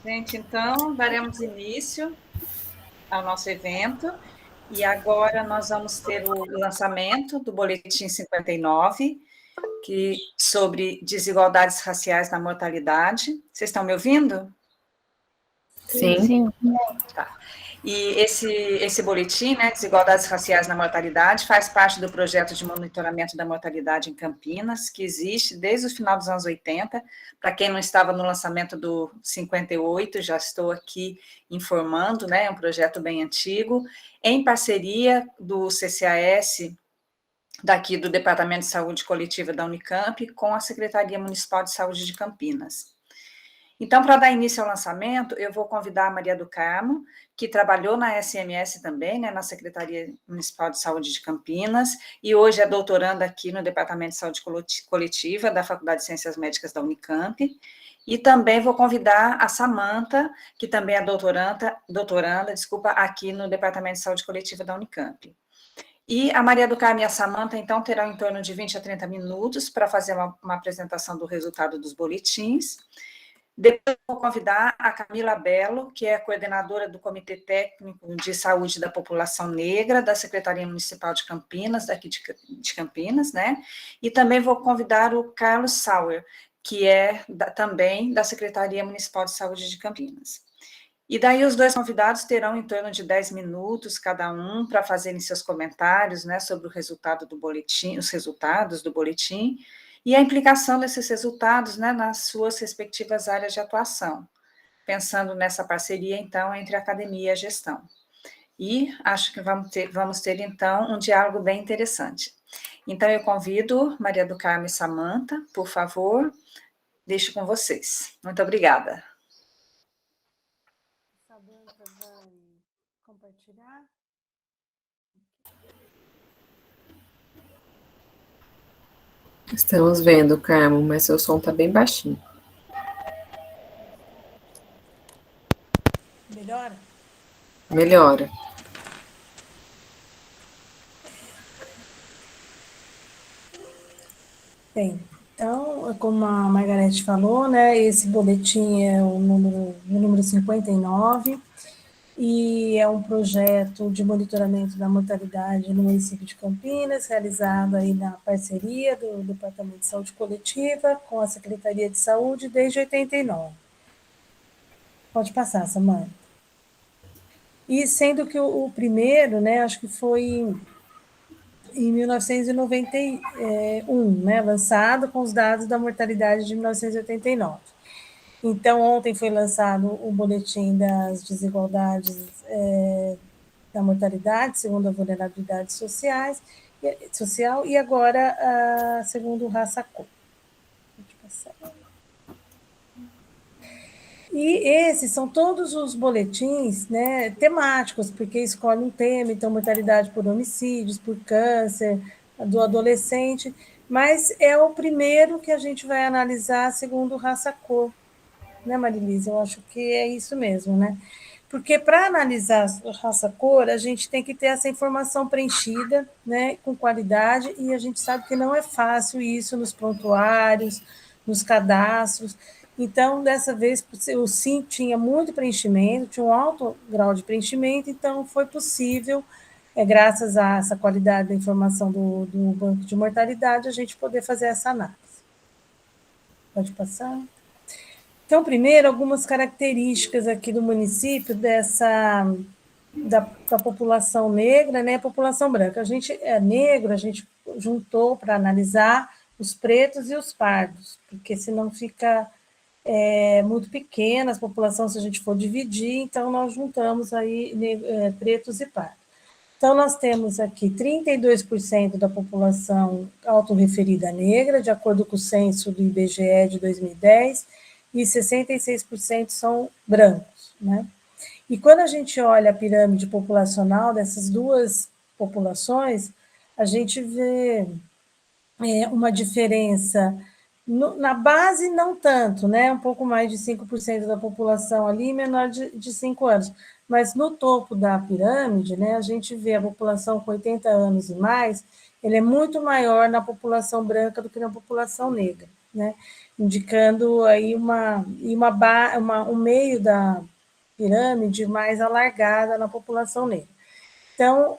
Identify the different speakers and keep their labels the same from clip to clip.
Speaker 1: Gente, então, daremos início ao nosso evento, e agora nós vamos ter o lançamento do Boletim 59, sobre desigualdades raciais na mortalidade. Vocês estão me ouvindo?
Speaker 2: Sim. Sim.
Speaker 1: Tá. E esse boletim, né, Desigualdades Raciais na Mortalidade, faz parte do projeto de monitoramento da mortalidade em Campinas, que existe desde o final dos anos 80. Para quem não estava no lançamento do 58, já estou aqui informando, né, é um projeto bem antigo, em parceria do CCAS, daqui do Departamento de Saúde Coletiva da Unicamp, com a Secretaria Municipal de Saúde de Campinas. Então, para dar início ao lançamento, eu vou convidar a Maria do Carmo, que trabalhou na SMS também, né, na Secretaria Municipal de Saúde de Campinas, e hoje é doutoranda aqui no Departamento de Saúde Coletiva da Faculdade de Ciências Médicas da Unicamp, e também vou convidar a Samanta, que também é doutoranda, aqui no Departamento de Saúde Coletiva da Unicamp. E a Maria do Carmo e a Samanta, então, terão em torno de 20 a 30 minutos para fazer uma apresentação do resultado dos boletins. Depois vou convidar a Camila Belo, que é coordenadora do Comitê Técnico de Saúde da População Negra, da Secretaria Municipal de Campinas, daqui de Campinas, né? E também vou convidar o Carlos Sauer, que é também da Secretaria Municipal de Saúde de Campinas. E daí os dois convidados terão em torno de 10 minutos cada um para fazerem seus comentários, né, sobre o resultado do boletim, os resultados do boletim, e a implicação desses resultados, né, nas suas respectivas áreas de atuação, pensando nessa parceria, então, entre a academia e a gestão. E acho que vamos ter então, um diálogo bem interessante. Então, eu convido Maria do Carmo e Samanta, por favor, deixo com vocês. Muito obrigada.
Speaker 3: Samanta vai compartilhar.
Speaker 2: Estamos vendo, Carmo, mas seu som está bem baixinho.
Speaker 3: Melhora?
Speaker 2: Melhora.
Speaker 3: Bem, então, como a Margarete falou, né, esse boletim é o número 59, e é um projeto de monitoramento da mortalidade no município de Campinas, realizado aí na parceria do Departamento de Saúde Coletiva com a Secretaria de Saúde desde 89. Pode passar, Samanta. E sendo que o primeiro, né, acho que foi em 1991, né, lançado com os dados da mortalidade de 1989. Então, ontem foi lançado o boletim das desigualdades da mortalidade, segundo a vulnerabilidade social, e agora, segundo raça cor. Pode passar. E esses são todos os boletins, né, temáticos, porque escolhe um tema, então mortalidade por homicídios, por câncer, do adolescente, mas é o primeiro que a gente vai analisar segundo raça-cor, né, Marilisa? Eu acho que é isso mesmo, né? Porque para analisar a raça-cor, a gente tem que ter essa informação preenchida, né, com qualidade, e a gente sabe que não é fácil isso nos prontuários, nos cadastros. Então, dessa vez, o SIM tinha muito preenchimento, tinha um alto grau de preenchimento, então foi possível, graças a essa qualidade da informação do banco de mortalidade, a gente poder fazer essa análise. Pode passar? Então, primeiro, algumas características aqui do município da população negra, né, população branca. A gente é negro, a gente juntou para analisar os pretos e os pardos, porque senão fica muito pequena a população se a gente for dividir, então nós juntamos aí pretos e pardos. Então, nós temos aqui 32% da população autorreferida negra, de acordo com o censo do IBGE de 2010, e 66% são brancos, né? E quando a gente olha a pirâmide populacional dessas duas populações, a gente vê uma diferença na base, não tanto, né? Um pouco mais de 5% da população ali, menor de 5 anos. Mas no topo da pirâmide, né, a gente vê a população com 80 anos e mais, ele é muito maior na população branca do que na população negra, né? indicando aí um meio da pirâmide mais alargada na população negra. Então,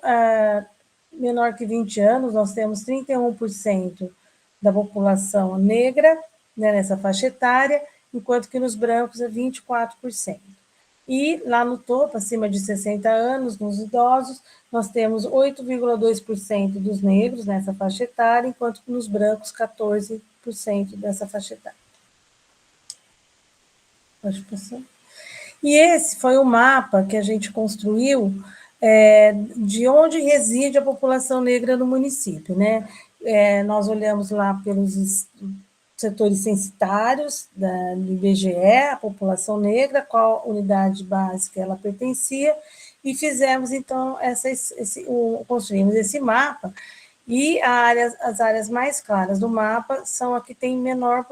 Speaker 3: menor que 20 anos, nós temos 31% da população negra, né, nessa faixa etária, enquanto que nos brancos é 24%. E lá no topo, acima de 60 anos, nos idosos, nós temos 8,2% dos negros nessa faixa etária, enquanto que nos brancos, 14% dessa faixa etária. Pode passar. E esse foi o mapa que a gente construiu de onde reside a população negra no município, né? Nós olhamos lá pelos setores censitários do IBGE, a população negra, qual unidade básica ela pertencia, e fizemos, então, construímos esse mapa, e as áreas mais claras do mapa são a que tem menor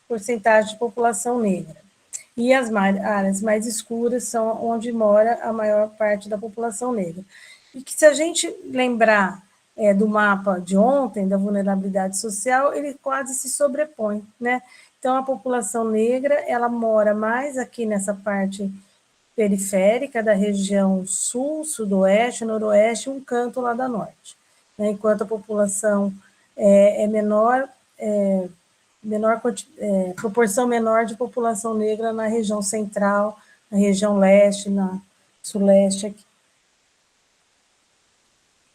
Speaker 3: porcentagem de população negra. E as áreas mais escuras são onde mora a maior parte da população negra. E que, se a gente lembrar do mapa de ontem, da vulnerabilidade social, ele quase se sobrepõe, né? Então, a população negra, ela mora mais aqui nessa parte periférica da região sul, sudoeste, noroeste, um canto lá da norte, né? Enquanto a população é menor, proporção menor de população negra na região central, na região leste, na suleste aqui.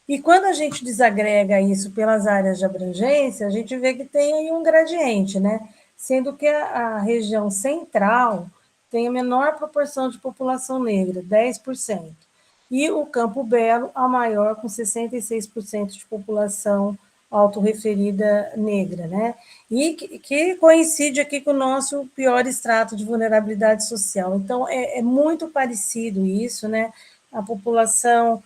Speaker 3: E quando a gente desagrega isso pelas áreas de abrangência, a gente vê que tem aí um gradiente, né? Sendo que a região central tem a menor proporção de população negra, 10%. E o Campo Belo, a maior, com 66% de população autorreferida negra, né? E que coincide aqui com o nosso pior extrato de vulnerabilidade social. Então, é muito parecido isso, né? A população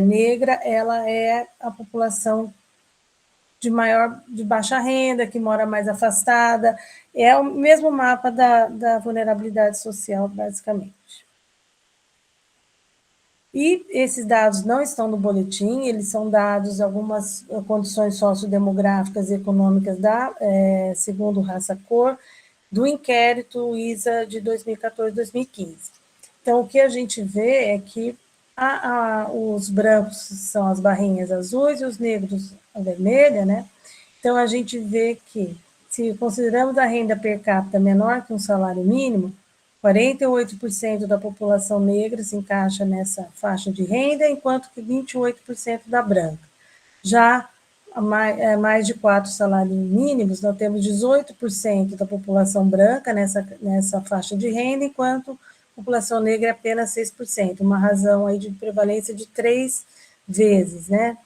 Speaker 3: negra, ela é a população de baixa renda, que mora mais afastada, é o mesmo mapa da vulnerabilidade social, basicamente. E esses dados não estão no boletim, eles são dados algumas condições sociodemográficas e econômicas segundo raça-cor, do inquérito ISA de 2014-2015. Então, o que a gente vê é que os brancos são as barrinhas azuis e os negros a vermelha, né? Então, a gente vê que, se consideramos a renda per capita menor que um salário mínimo, 48% da população negra se encaixa nessa faixa de renda, enquanto que 28% da branca. Já mais de 4 salários mínimos, nós temos 18% da população branca nessa faixa de renda, enquanto a população negra é apenas 6%, uma razão aí de prevalência de 3 vezes, né?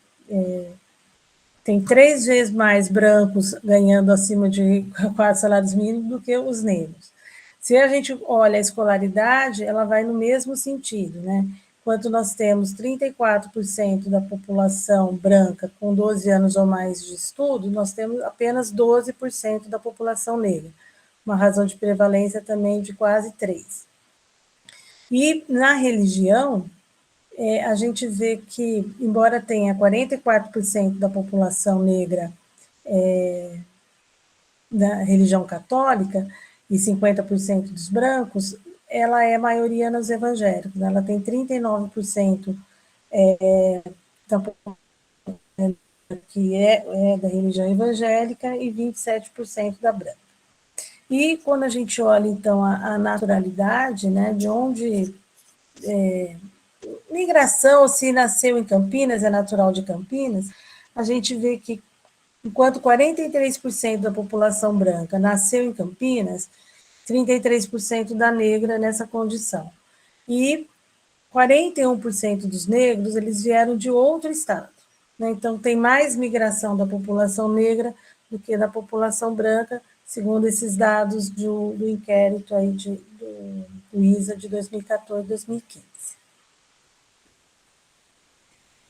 Speaker 3: Tem 3 vezes mais brancos ganhando acima de 4 salários mínimos do que os negros. Se a gente olha a escolaridade, ela vai no mesmo sentido, né? Enquanto nós temos 34% da população branca com 12 anos ou mais de estudo, nós temos apenas 12% da população negra, uma razão de prevalência também de quase 3. E na religião, a gente vê que, embora tenha 44% da população negra da religião católica e 50% dos brancos, ela é maioria nos evangélicos. Ela tem 39% da população que é da religião evangélica e 27% da branca. E quando a gente olha, então, a naturalidade, né, de onde migração, se nasceu em Campinas, é natural de Campinas, a gente vê que, enquanto 43% da população branca nasceu em Campinas, 33% da negra nessa condição. E 41% dos negros, eles vieram de outro estado, né? Então, tem mais migração da população negra do que da população branca, segundo esses dados do inquérito aí do ISA de 2014-2015.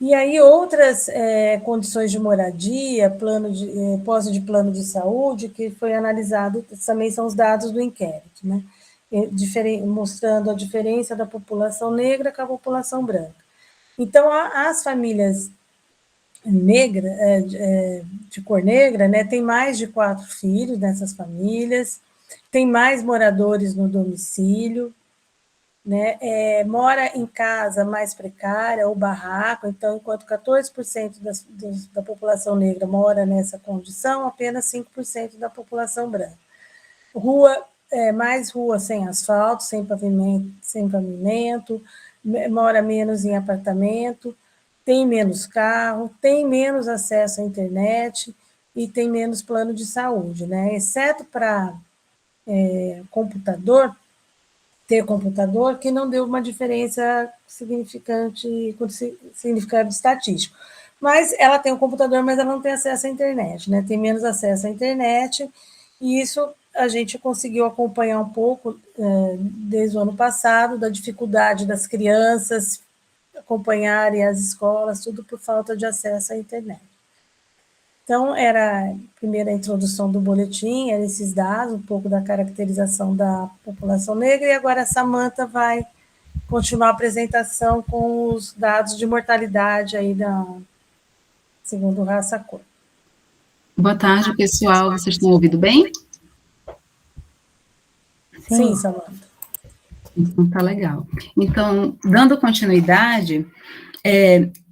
Speaker 3: E aí, outras condições de moradia, posse de plano de saúde, que foi analisado, também são os dados do inquérito, né? Mostrando a diferença da população negra com a população branca. Então, as famílias negra, de cor negra, né, tem mais de 4 filhos nessas famílias, tem mais moradores no domicílio, né, mora em casa mais precária ou barraco, então, enquanto 14% da população negra mora nessa condição, apenas 5% da população branca. Mais rua sem asfalto, sem pavimento, mora menos em apartamento, tem menos carro, tem menos acesso à internet e tem menos plano de saúde, né? Exceto para ter computador, que não deu uma diferença significante, com significado estatístico. Mas ela tem um computador, mas ela não tem acesso à internet, né? Tem menos acesso à internet, e isso a gente conseguiu acompanhar um pouco desde o ano passado, da dificuldade das crianças acompanharem as escolas, tudo por falta de acesso à internet. Então, era a primeira introdução do boletim, eram esses dados, um pouco da caracterização da população negra, e agora a Samantha vai continuar a apresentação com os dados de mortalidade aí segundo raça cor.
Speaker 4: Boa tarde, pessoal. Vocês estão ouvindo bem?
Speaker 3: Sim, Samantha.
Speaker 4: Então, tá legal. Então, dando continuidade,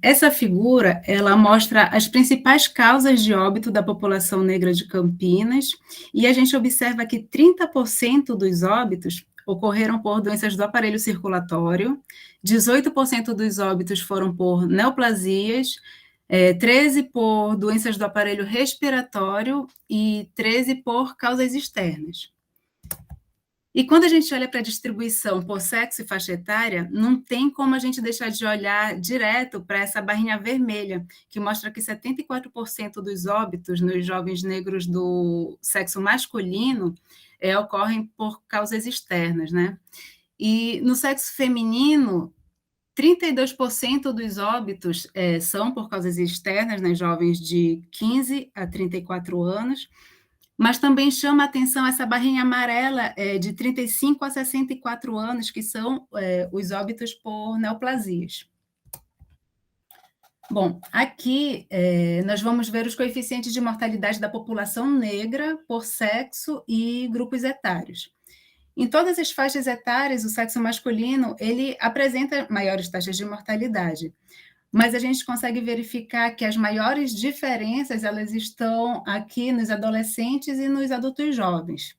Speaker 4: essa figura, ela mostra as principais causas de óbito da população negra de Campinas, e a gente observa que 30% dos óbitos ocorreram por doenças do aparelho circulatório, 18% dos óbitos foram por neoplasias, 13% por doenças do aparelho respiratório e 13% por causas externas. E quando a gente olha para a distribuição por sexo e faixa etária, não tem como a gente deixar de olhar direto para essa barrinha vermelha, que mostra que 74% dos óbitos nos jovens negros do sexo masculino ocorrem por causas externas, né? E no sexo feminino, 32% dos óbitos são por causas externas, nas jovens de 15 a 34 anos, mas também chama a atenção essa barrinha amarela de 35 a 64 anos, que são os óbitos por neoplasias. Bom, aqui nós vamos ver os coeficientes de mortalidade da população negra por sexo e grupos etários. Em todas as faixas etárias, o sexo masculino ele apresenta maiores taxas de mortalidade, mas a gente consegue verificar que as maiores diferenças elas estão aqui nos adolescentes e nos adultos jovens.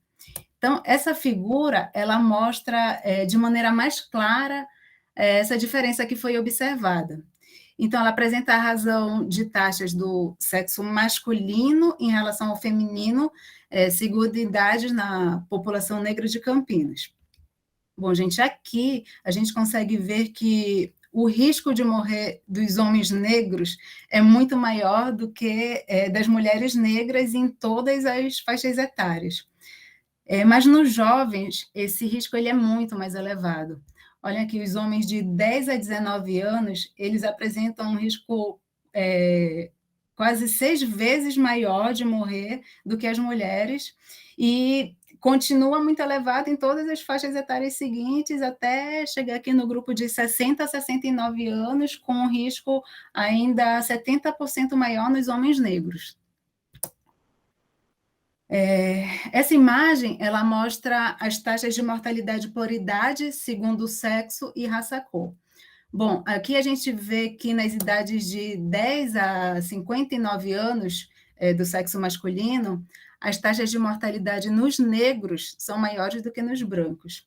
Speaker 4: Então, essa figura ela mostra de maneira mais clara essa diferença que foi observada. Então, ela apresenta a razão de taxas do sexo masculino em relação ao feminino, segundo idades na população negra de Campinas. Bom, gente, aqui a gente consegue ver que o risco de morrer dos homens negros é muito maior do que das mulheres negras em todas as faixas etárias. Mas nos jovens, esse risco ele é muito mais elevado. Olha aqui, os homens de 10 a 19 anos, eles apresentam um risco quase 6 vezes maior de morrer do que as mulheres, e continua muito elevado em todas as faixas etárias seguintes, até chegar aqui no grupo de 60 a 69 anos, com um risco ainda 70% maior nos homens negros. Essa imagem, ela mostra as taxas de mortalidade por idade, segundo sexo e raça-cor. Bom, aqui a gente vê que nas idades de 10 a 59 anos do sexo masculino, as taxas de mortalidade nos negros são maiores do que nos brancos.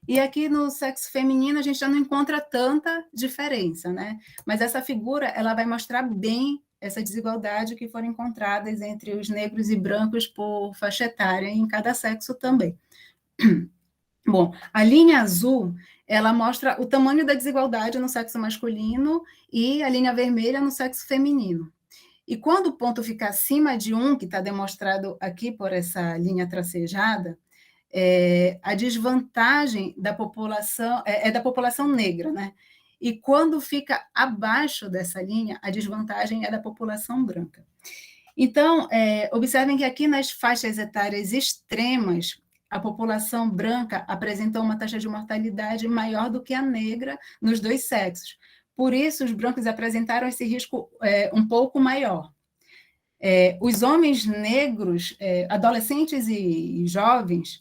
Speaker 4: E aqui no sexo feminino a gente já não encontra tanta diferença, né? Mas essa figura ela vai mostrar bem essa desigualdade que foram encontradas entre os negros e brancos por faixa etária em cada sexo também. Bom, a linha azul, ela mostra o tamanho da desigualdade no sexo masculino e a linha vermelha no sexo feminino. E quando o ponto fica acima de 1, que está demonstrado aqui por essa linha tracejada, a desvantagem da população é da população negra, né? E quando fica abaixo dessa linha, a desvantagem é da população branca. Então, observem que aqui nas faixas etárias extremas, a população branca apresenta uma taxa de mortalidade maior do que a negra nos dois sexos, por isso os brancos apresentaram esse risco um pouco maior. Os homens negros, adolescentes e jovens,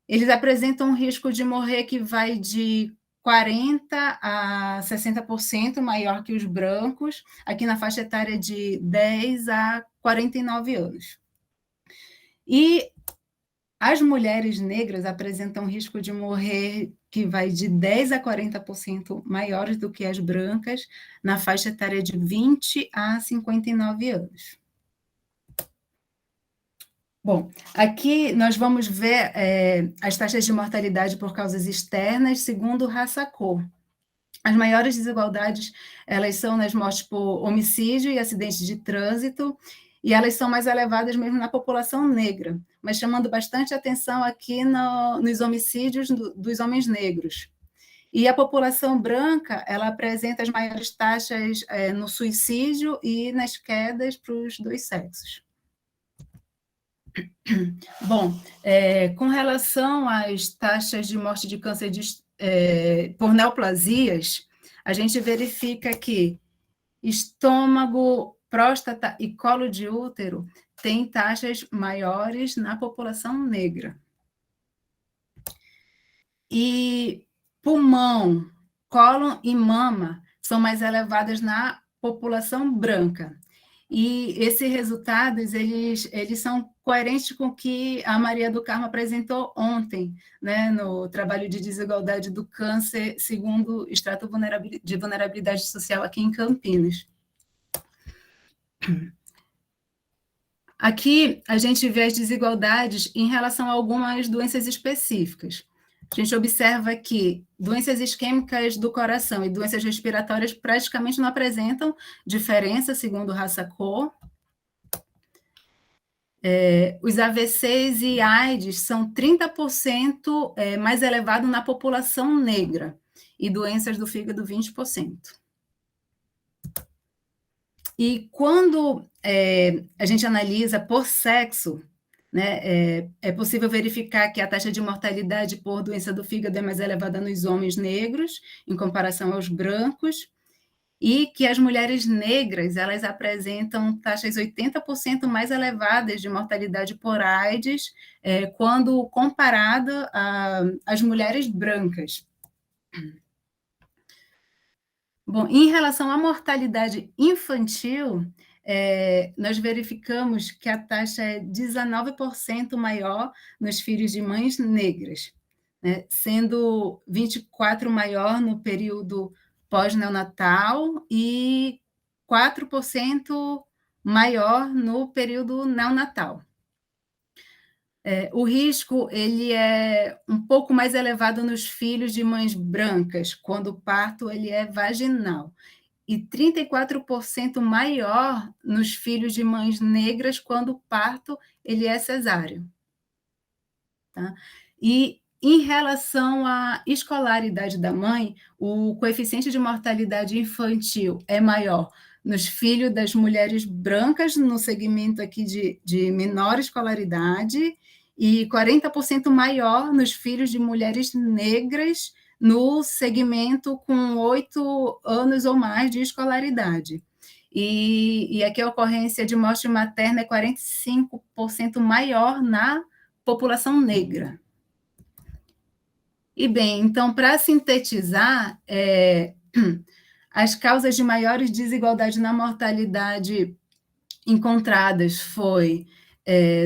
Speaker 4: eles apresentam um risco de morrer que vai de 40% a 60% maior que os brancos, aqui na faixa etária de 10 a 49 anos. E as mulheres negras apresentam um risco de morrer que vai de 10% a 40% maiores do que as brancas, na faixa etária de 20 a 59 anos. Bom, aqui nós vamos ver as taxas de mortalidade por causas externas segundo raça-cor. As maiores desigualdades, elas são nas mortes por homicídio e acidentes de trânsito, e elas são mais elevadas mesmo na população negra, mas chamando bastante atenção aqui nos homicídios dos homens negros. E a população branca, ela apresenta as maiores taxas no suicídio e nas quedas para os dois sexos. Bom, com relação às taxas de morte de câncer por neoplasias, a gente verifica que estômago, próstata e colo de útero têm taxas maiores na população negra. E pulmão, cólon e mama são mais elevadas na população branca. E esses resultados, eles são coerentes com o que a Maria do Carmo apresentou ontem, né, no trabalho de desigualdade do câncer, segundo o extrato de vulnerabilidade social aqui em Campinas. Aqui, a gente vê as desigualdades em relação a algumas doenças específicas. A gente observa que doenças isquêmicas do coração e doenças respiratórias praticamente não apresentam diferença segundo raça-cor. Os AVCs e AIDS são 30% mais elevados na população negra e doenças do fígado 20%. E quando a gente analisa por sexo, né, é possível verificar que a taxa de mortalidade por doença do fígado é mais elevada nos homens negros, em comparação aos brancos, e que as mulheres negras, elas apresentam taxas 80% mais elevadas de mortalidade por AIDS, quando comparado às mulheres brancas. Bom, em relação à mortalidade infantil, nós verificamos que a taxa é 19% maior nos filhos de mães negras, né, sendo 24% maior no período pós-neonatal e 4% maior no período neonatal. O risco ele é um pouco mais elevado nos filhos de mães brancas, quando o parto ele é vaginal, e 34% maior nos filhos de mães negras, quando o parto ele é cesáreo. Tá? E em relação à escolaridade da mãe, o coeficiente de mortalidade infantil é maior nos filhos das mulheres brancas, no segmento aqui de menor escolaridade, e 40% maior nos filhos de mulheres negras, no segmento com 8 anos ou mais de escolaridade. E aqui a ocorrência de morte materna é 45% maior na população negra. E bem, então, para sintetizar, as causas de maiores desigualdades na mortalidade encontradas foi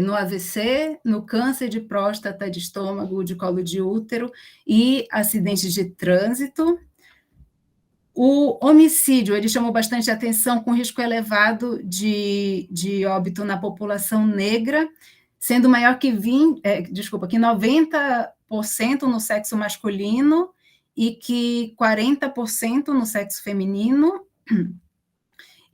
Speaker 4: no AVC, no câncer de próstata, de estômago, de colo de útero e acidentes de trânsito. O homicídio, ele chamou bastante atenção com risco elevado de óbito na população negra, sendo maior que 90% no sexo masculino e que 40% no sexo feminino.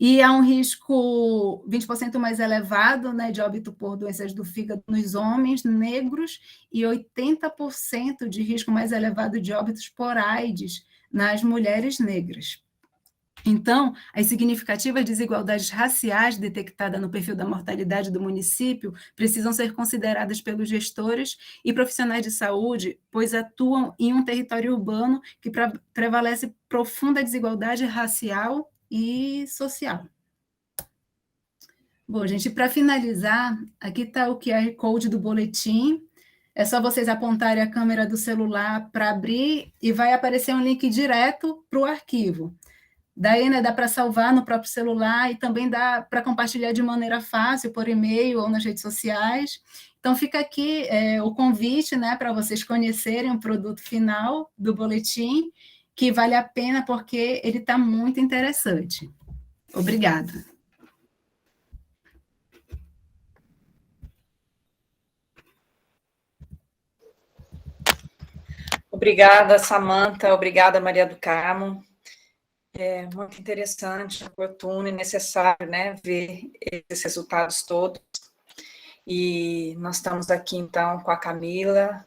Speaker 4: E há um risco 20% mais elevado, né, de óbito por doenças do fígado nos homens negros e 80% de risco mais elevado de óbitos por AIDS nas mulheres negras. Então, as significativas desigualdades raciais detectadas no perfil da mortalidade do município precisam ser consideradas pelos gestores e profissionais de saúde, pois atuam em um território urbano que prevalece profunda desigualdade racial e social. Bom, gente, para finalizar, aqui está o QR Code do boletim. É só vocês apontarem a câmera do celular para abrir e vai aparecer um link direto para o arquivo. Daí, né, dá para salvar no próprio celular e também dá para compartilhar de maneira fácil, por e-mail ou nas redes sociais. Então, fica aqui o convite, né, para vocês conhecerem o produto final do boletim, que vale a pena porque ele está muito interessante. Obrigada.
Speaker 1: Obrigada, Samantha. Obrigada, Maria do Carmo. É muito interessante, oportuno e necessário, né, ver esses resultados todos. E nós estamos aqui, então, com a Camila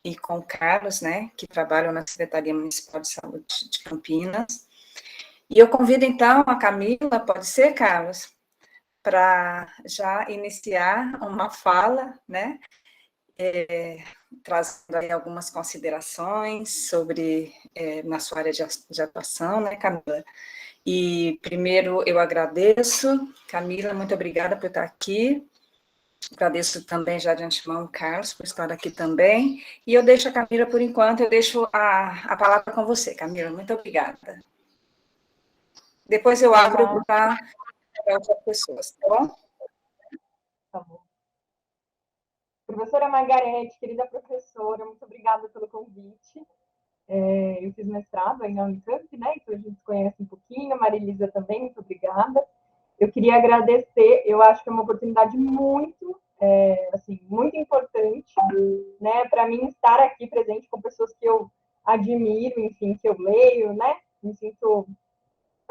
Speaker 1: e com o Carlos, né, que trabalham na Secretaria Municipal de Saúde de Campinas. E eu convido, então, a Camila, pode ser, Carlos, para já iniciar uma fala, né, trazendo aí algumas considerações sobre, na sua área de atuação, né, Camila? E, primeiro, eu agradeço, Camila, muito obrigada por estar aqui. Agradeço também já de antemão o Carlos por estar aqui também. E eu deixo a Camila, por enquanto, eu deixo a palavra com você, Camila. Muito obrigada. Depois eu abro para outras pessoas, tá bom?
Speaker 5: Tá bom. Professora Margarete, querida professora, muito obrigada pelo convite. Eu fiz mestrado aí na Unicamp, né? Então a gente se conhece um pouquinho, a Marilisa também, muito obrigada. Eu queria agradecer, eu acho que é uma oportunidade muito, assim, muito importante, né? Para mim estar aqui presente com pessoas que eu admiro, enfim, que eu leio, né? Me sinto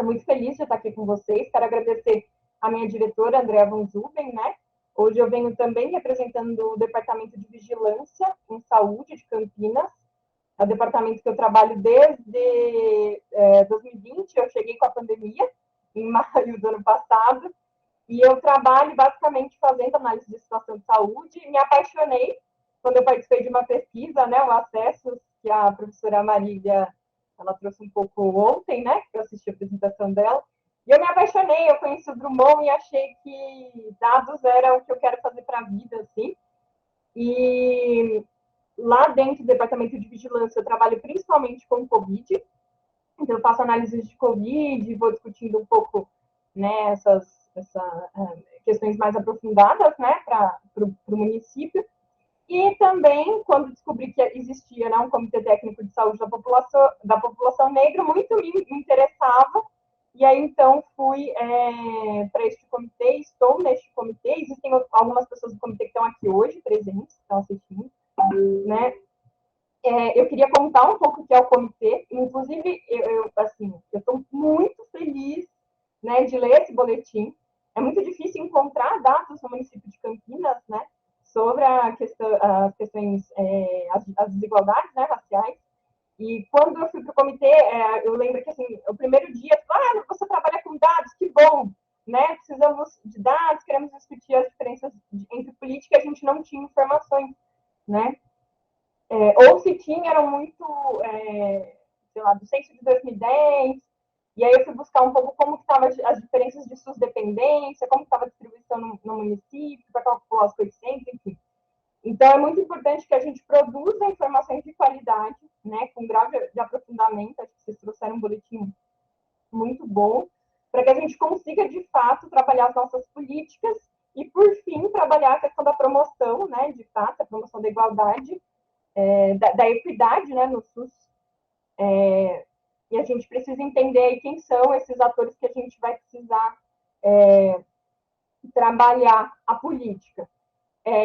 Speaker 5: muito feliz de estar aqui com vocês. Quero agradecer a minha diretora, Andréa Van Zuben, né? Hoje eu venho também representando o Departamento de Vigilância em Saúde de Campinas, é o departamento que eu trabalho desde 2020, eu cheguei com a pandemia, em maio do ano passado, e eu trabalho basicamente fazendo análise de situação de saúde, e me apaixonei quando eu participei de uma pesquisa, né, o Acessos, que a professora Marília, ela trouxe um pouco ontem, né, que eu assisti a apresentação dela, e eu me apaixonei, eu conheci o Drummond e achei que dados era o que eu quero fazer para a vida, assim, e lá dentro do departamento de vigilância eu trabalho principalmente com Covid, então eu faço análises de Covid, vou discutindo um pouco, né, essas questões mais aprofundadas, né, para o município, e também, quando descobri que existia, né, um comitê técnico de saúde da população negra, muito me interessava, e aí, então, fui para este comitê, estou neste comitê, existem algumas pessoas do comitê que estão aqui hoje, presentes, que estão assistindo, né? Eu queria contar um pouco o que é o comitê, inclusive, eu estou muito feliz, né, de ler esse boletim. É muito difícil encontrar dados no município de Campinas, né, sobre as questões, as desigualdades, né, raciais. E quando eu fui para o comitê, eu lembro que, assim, o primeiro dia, você trabalha com dados, que bom, né, precisamos de dados, queremos discutir as diferenças entre política, a gente não tinha informações, né, ou se tinha, eram muito, sei lá, do censo de 2010, e aí eu fui buscar um pouco como estavam as diferenças de SUS-dependência, como estava a distribuição no município, para calcular os coeficientes, enfim. Então, é muito importante que a gente produza informações de qualidade, né, com grau de aprofundamento, acho que vocês trouxeram um boletim muito bom, para que a gente consiga, de fato, trabalhar as nossas políticas e, por fim, trabalhar a questão da promoção, né, de fato, a promoção da igualdade, da equidade, né, no SUS, e a gente precisa entender aí quem são esses atores que a gente vai precisar trabalhar a política.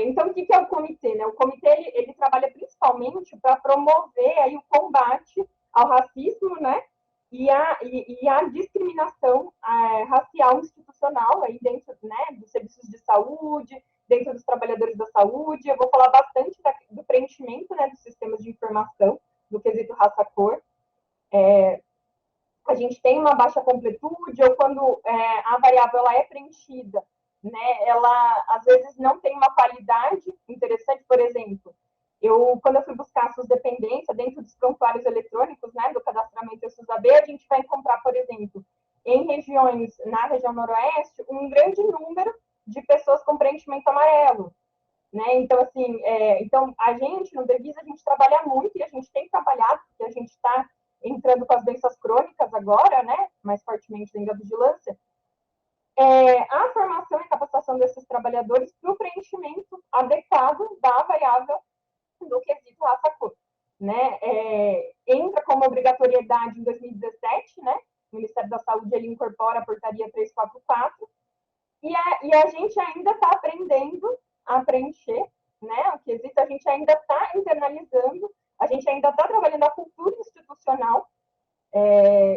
Speaker 5: Então, o que é o comitê? Né? O comitê ele trabalha principalmente para promover aí o combate ao racismo, né, e a discriminação racial institucional aí dentro, né, dos serviços de saúde, dentro dos trabalhadores da saúde. Eu vou falar bastante do preenchimento, né, dos sistemas de informação, do quesito raça-cor. a gente tem uma baixa completude, ou quando a variável ela é preenchida, né, ela às vezes não tem uma qualidade interessante. Por exemplo, quando eu fui buscar a SUS-dependência dentro dos prontuários eletrônicos, né, do cadastramento SUS-AB, a gente vai encontrar, por exemplo, em regiões, na região noroeste, um grande número de pessoas com preenchimento amarelo, né? Então, assim, então a gente, no Devisa, a gente trabalha muito, e a gente tem trabalhado, porque a gente está entrando com as doenças crônicas agora, né, mais fortemente dentro da vigilância, a formação e capacitação desses trabalhadores para o preenchimento adequado da variável do quesito raça-cor, né? Entra como obrigatoriedade em 2017, né? O Ministério da Saúde ele incorpora a portaria 344, e a gente ainda está aprendendo a preencher, né? O quesito a gente ainda está internalizando, a gente ainda está trabalhando a cultura institucional,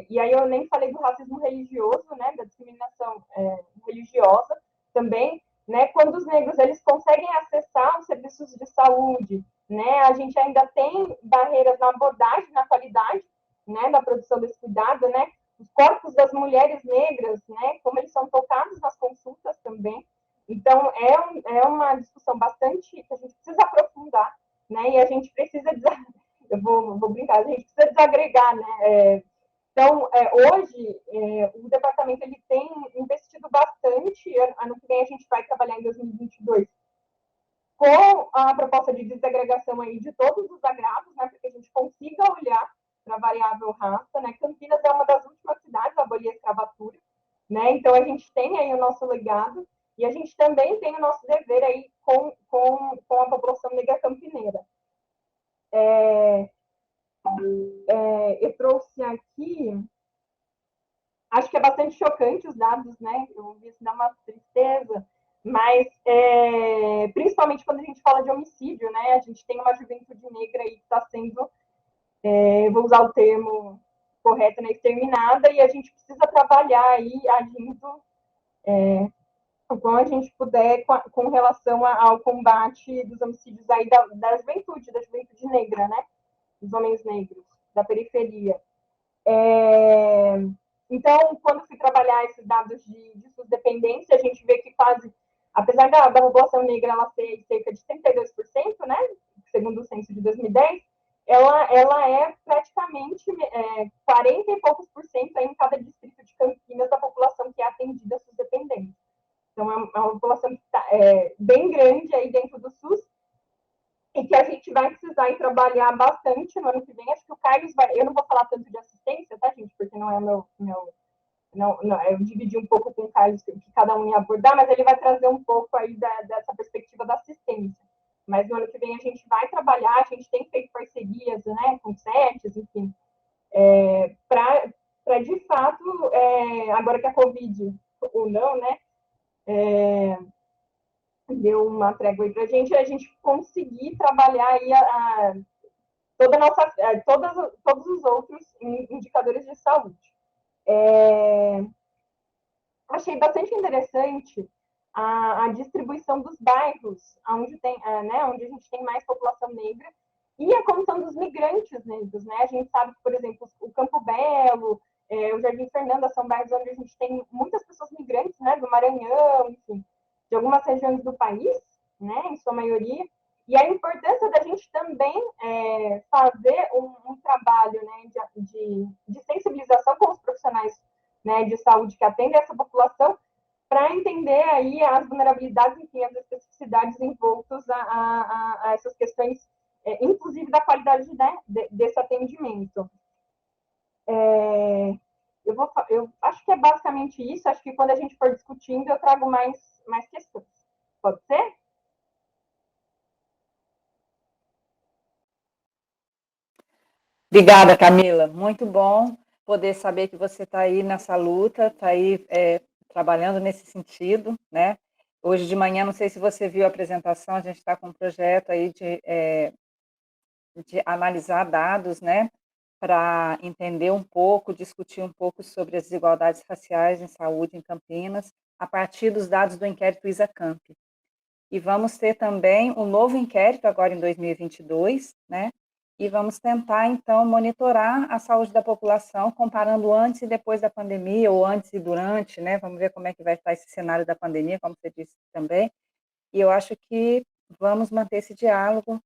Speaker 5: e aí eu nem falei do racismo religioso, né? Da discriminação religiosa também, né? Quando os negros eles conseguem acessar os serviços de saúde, né? A gente ainda tem barreiras na abordagem, na qualidade, né? Da produção desse cuidado, né? Os corpos das mulheres negras, né? Como eles são tocados nas consultas também. Então, é uma discussão bastante que a gente precisa aprofundar, né? E a gente precisa, eu vou brincar, a gente precisa desagregar, né? Então, hoje, o departamento ele tem investido bastante. Ano que vem a gente vai trabalhar em 2022 com a proposta de desagregação aí de todos os agravos, né, para que a gente consiga olhar para a variável raça, né? Campinas é uma das últimas cidades a abolir a escravatura, né? Então a gente tem aí o nosso legado, e a gente também tem o nosso dever aí com a população negra campineira. Eu trouxe aqui, acho que é bastante chocante os dados, né? Eu vi isso, dá uma tristeza, mas principalmente quando a gente fala de homicídio, né? A gente tem uma juventude negra aí que está sendo, vou usar o termo correto, né, exterminada, e a gente precisa trabalhar aí agindo o quanto a gente puder com relação ao combate dos homicídios aí da juventude negra, né? Dos homens negros, da periferia. Então, quando fui trabalhar esses dados de SUS-dependência, a gente vê que quase, apesar da população negra ela ser cerca de 32%, né, segundo o censo de 2010, ela é praticamente 40 e poucos por cento em cada distrito de Campinas da população que é atendida SUS-dependente. Então, é uma população que tá, bem grande aí dentro do SUS, e que a gente vai precisar ir trabalhar bastante no ano que vem. Acho que o Carlos vai... Eu não vou falar tanto de assistência, tá, gente? Porque não é não, eu dividi um pouco com o Carlos que cada um ia abordar, mas ele vai trazer um pouco aí dessa perspectiva da assistência. Mas no ano que vem a gente vai trabalhar, a gente tem feito parcerias, né, com CETES, enfim, para de fato, agora que a Covid, ou não, né, deu uma trégua aí para a gente conseguir trabalhar aí todos os outros indicadores de saúde. Achei bastante interessante a distribuição dos bairros, onde a gente tem mais população negra, e a condição dos migrantes negros, né? A gente sabe que, por exemplo, o Campo Belo, o Jardim Fernanda são bairros onde a gente tem muitas pessoas migrantes, né? Do Maranhão, enfim, de algumas regiões do país, né? Em sua maioria. E a importância da gente também fazer um trabalho, né, de sensibilização com os profissionais, né, de saúde que atendem essa população, para entender aí as vulnerabilidades, enfim, as especificidades envoltas a essas questões, inclusive da qualidade, né, desse atendimento. Eu acho que é basicamente isso. Acho que quando a gente for discutindo, eu trago mais questões. Pode ser?
Speaker 1: Obrigada, Camila. Muito bom poder saber que você está aí nessa luta, está aí trabalhando nesse sentido, né? Hoje de manhã, não sei se você viu a apresentação, a gente está com um projeto aí de analisar dados, né? Para entender um pouco, discutir um pouco sobre as desigualdades raciais em saúde em Campinas, a partir dos dados do inquérito ISACamp. E vamos ter também um novo inquérito agora em 2022, né? e vamos tentar, então, monitorar a saúde da população, comparando antes e depois da pandemia, ou antes e durante, né? Vamos ver como é que vai estar esse cenário da pandemia, como você disse também. E eu acho que vamos manter esse diálogo,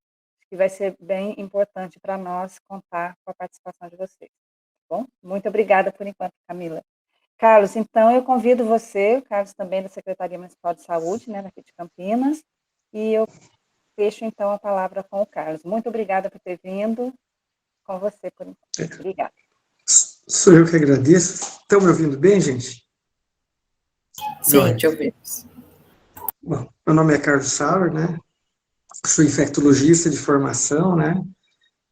Speaker 1: que vai ser bem importante para nós contar com a participação de vocês. Tá bom? Muito obrigada por enquanto, Camila. Carlos, então eu convido você, o Carlos também da Secretaria Municipal de Saúde, né, daqui de Campinas, e eu fecho então a palavra com o Carlos. Muito obrigada por ter vindo, com você por enquanto. Obrigada.
Speaker 6: Sou eu que agradeço. Estão me ouvindo bem, gente?
Speaker 2: Sim, te ouvimos.
Speaker 6: Bom, meu nome é Carlos Sauer, né? Sou infectologista de formação, né?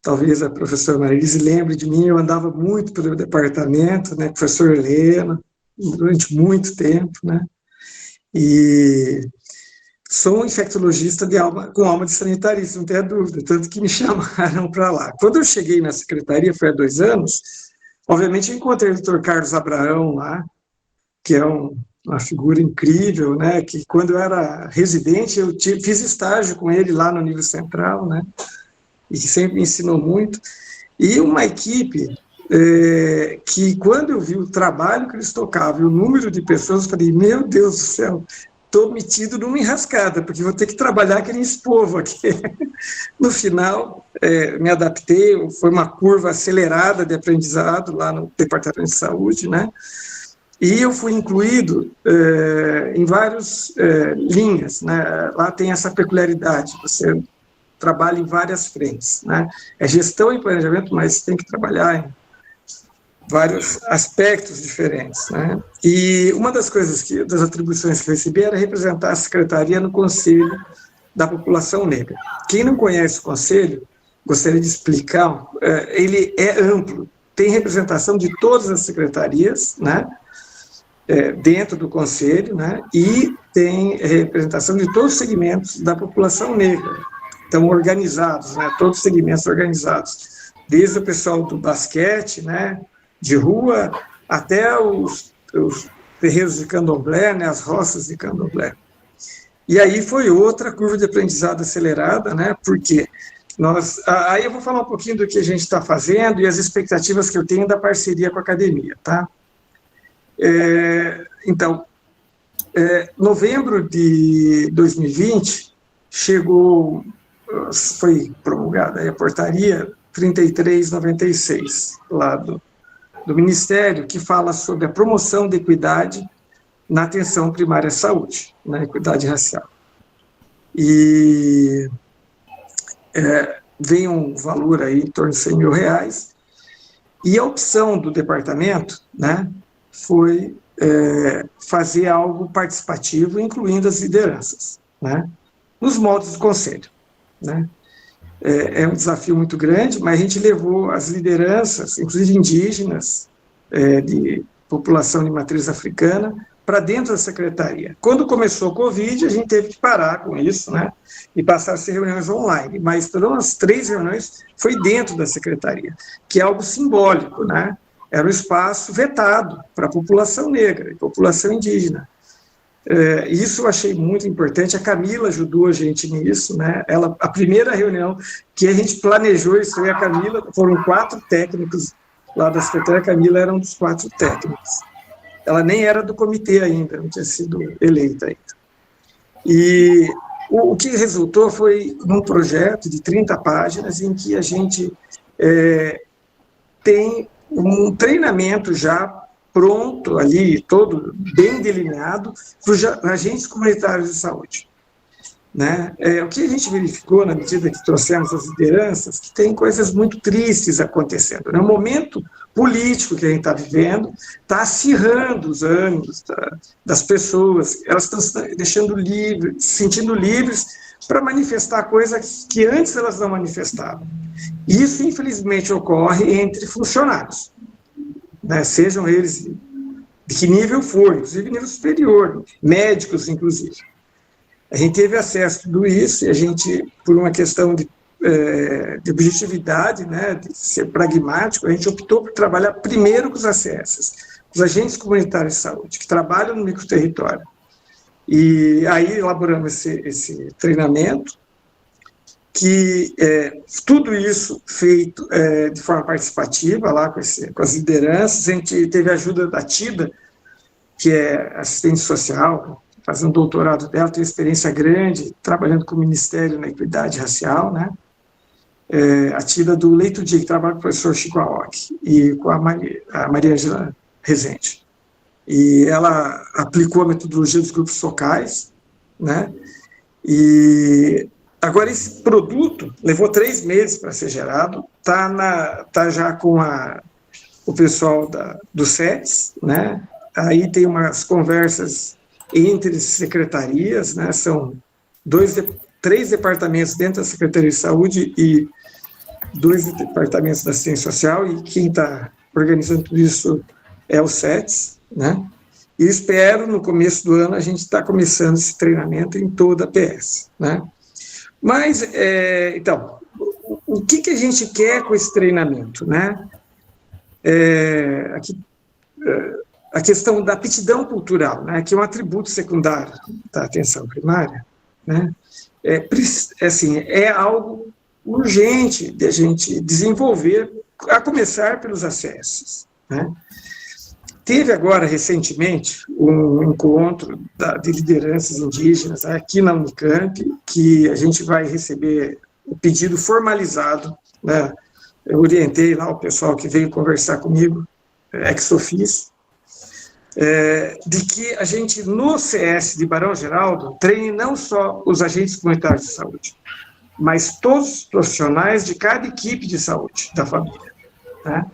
Speaker 6: Talvez a professora Marilise lembre de mim, eu andava muito pelo departamento, né? Professor Helena, durante muito tempo, né? E sou um infectologista com alma de sanitarista, não tenha dúvida, tanto que me chamaram para lá. Quando eu cheguei na secretaria, foi há 2 anos, obviamente eu encontrei o Dr. Carlos Abraão lá, que é uma figura incrível, né, que quando eu era residente, eu fiz estágio com ele lá no nível central, né, e que sempre me ensinou muito, e uma equipe que quando eu vi o trabalho que eles tocavam, e o número de pessoas, eu falei, meu Deus do céu, estou metido numa enrascada, porque vou ter que trabalhar aquele povo aqui. No final, me adaptei, foi uma curva acelerada de aprendizado lá no Departamento de Saúde, né, e eu fui incluído em várias linhas, né? Lá tem essa peculiaridade, você trabalha em várias frentes, né? É gestão e planejamento, mas tem que trabalhar em vários aspectos diferentes, né? E uma das coisas das atribuições que eu recebi era representar a secretaria no Conselho da População Negra. Quem não conhece o Conselho, gostaria de explicar, ele é amplo, tem representação de todas as secretarias, né? Dentro do Conselho, né, e tem representação de todos os segmentos da população negra, estão organizados, né, todos os segmentos organizados, desde o pessoal do basquete, né, de rua, até os terreiros de candomblé, né, as roças de candomblé. E aí foi outra curva de aprendizado acelerada, né, porque aí eu vou falar um pouquinho do que a gente está fazendo e as expectativas que eu tenho da parceria com a academia, tá? Então, novembro de 2020, foi promulgada a portaria 3396, lá do Ministério, que fala sobre a promoção da equidade na atenção primária à saúde, na equidade racial. E vem um valor aí em torno de R$100 mil, e a opção do departamento, né, foi fazer algo participativo, incluindo as lideranças, né, nos moldes do Conselho, né. É um desafio muito grande, mas a gente levou as lideranças, inclusive indígenas, de população de matriz africana, para dentro da secretaria. Quando começou o Covid, a gente teve que parar com isso, né, e passar a ser reuniões online, mas todas as 3 reuniões foi dentro da secretaria, que é algo simbólico, né. Era um espaço vetado para a população negra e população indígena. Isso eu achei muito importante, a Camila ajudou a gente nisso, né? A primeira reunião que a gente planejou, isso foi a Camila, foram 4 técnicos lá da secretaria, a Camila era um dos 4 técnicos. Ela nem era do comitê ainda, não tinha sido eleita ainda. E o que resultou foi num projeto de 30 páginas, em que a gente tem um treinamento já pronto ali, todo bem delineado, para os agentes comunitários de saúde. Né? O que a gente verificou, na medida que trouxemos as lideranças, que tem coisas muito tristes acontecendo. Né? O momento político que a gente está vivendo está acirrando os ânimos das pessoas, elas estão se deixando livres, se sentindo livres para manifestar coisas que antes elas não manifestavam. Isso, infelizmente, ocorre entre funcionários, né? Sejam eles de que nível for, inclusive nível superior, médicos, inclusive. A gente teve acesso a tudo isso e a gente, por uma questão de objetividade, né, de ser pragmático, a gente optou por trabalhar primeiro com os ACS, os agentes comunitários de saúde, que trabalham no microterritório. E aí elaboramos esse treinamento, que tudo isso feito de forma participativa, lá com as lideranças. A gente teve a ajuda da Tida, que é assistente social, fazendo doutorado dela, tem experiência grande, trabalhando com o Ministério na Equidade Racial, né? A Tida do Leito Dia, que trabalha com o professor Chico Aoki, e com a Maria Angela Rezende. E ela aplicou a metodologia dos grupos focais, né? E agora esse produto levou 3 meses para ser gerado, tá já com o pessoal do SETS, né? Aí tem umas conversas entre secretarias, né? São 3 departamentos dentro da Secretaria de Saúde e 2 departamentos da Assistência Social, e quem está organizando tudo isso é o SETS, né? E espero, no começo do ano, a gente está começando esse treinamento em toda a PS, né? Mas, então, o que a gente quer com esse treinamento, né? A questão da aptidão cultural, né, que é um atributo secundário da atenção primária, né? É algo urgente de a gente desenvolver, a começar pelos acessos, né? Teve agora, recentemente, um encontro de lideranças indígenas aqui na Unicamp, que a gente vai receber o pedido formalizado, né? Eu orientei lá o pessoal que veio conversar comigo, ex officio, de que a gente, no CS de Barão Geraldo, treine não só os agentes comunitários de saúde, mas todos os profissionais de cada equipe de saúde da família, né?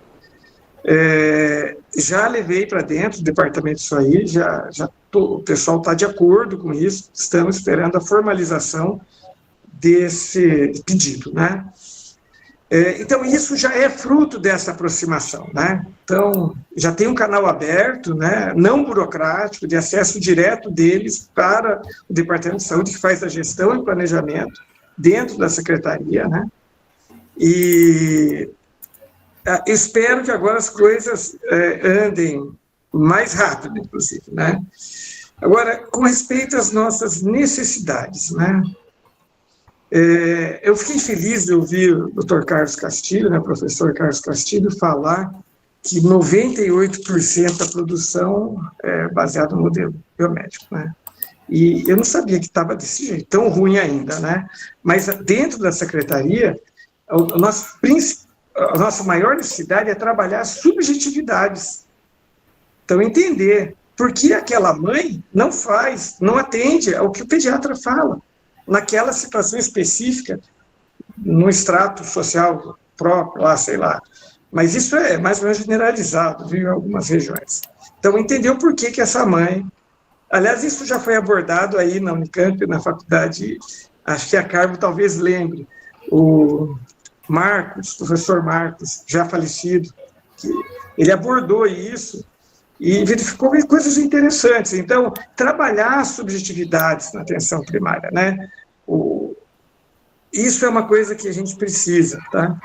Speaker 6: Já levei para dentro do departamento isso aí, o pessoal está de acordo com isso, estamos esperando a formalização desse pedido, né? Então, isso já é fruto dessa aproximação, né? Então, já tem um canal aberto, né, não burocrático, de acesso direto deles para o Departamento de Saúde, que faz a gestão e planejamento dentro da secretaria, né? E espero que agora as coisas andem mais rápido, inclusive, né? Agora, com respeito às nossas necessidades, né? Eu fiquei feliz de ouvir o Dr. Carlos Castilho, né, professor Carlos Castilho, falar que 98% da produção é baseada no modelo biomédico, né? E eu não sabia que estava desse jeito, tão ruim ainda, né? Mas dentro da secretaria, a nossa maior necessidade é trabalhar subjetividades. Então, entender por que aquela mãe não atende ao que o pediatra fala, naquela situação específica, no extrato social próprio, lá, sei lá. Mas isso é mais ou menos generalizado, viu, em algumas regiões. Então, entender o porquê que essa mãe... Aliás, isso já foi abordado aí na Unicamp, na faculdade, acho que a Carmo talvez lembre, o professor Marcos, já falecido, que ele abordou isso e verificou coisas interessantes. Então, trabalhar as subjetividades na atenção primária, né? Isso é uma coisa que a gente precisa, tá?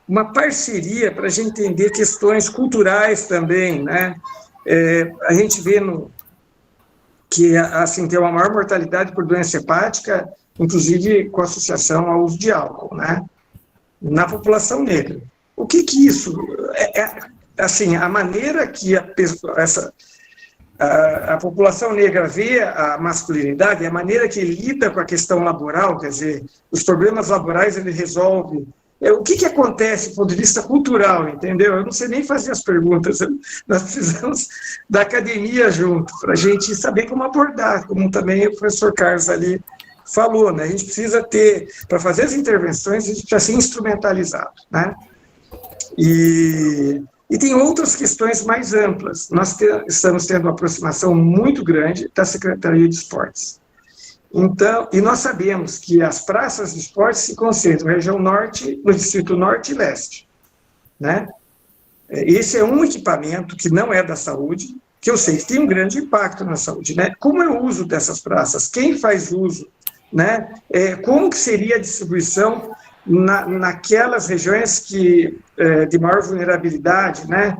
Speaker 6: Uma parceria para a gente entender questões culturais também, né? A gente vê que assim, tem uma maior mortalidade por doença hepática, inclusive com associação ao uso de álcool, né? Na população negra. O que isso assim, a maneira que a população negra vê a masculinidade, a maneira que lida com a questão laboral, quer dizer, os problemas laborais ele resolve. O que acontece do ponto de vista cultural, entendeu? Eu não sei nem fazer as perguntas, nós precisamos da academia junto, para a gente saber como abordar, como também o professor Carlos ali falou, né? A gente precisa ter, para fazer as intervenções, a gente precisa ser instrumentalizado, né? E tem outras questões mais amplas. Nós estamos tendo uma aproximação muito grande da Secretaria de Esportes. Então, e nós sabemos que as praças de esportes se concentram na região norte, no distrito norte e leste, né? Esse é um equipamento que não é da saúde, que eu sei que tem um grande impacto na saúde, né? Como é o uso dessas praças? Quem faz uso, né? Como que seria a distribuição naquelas regiões de maior vulnerabilidade, né?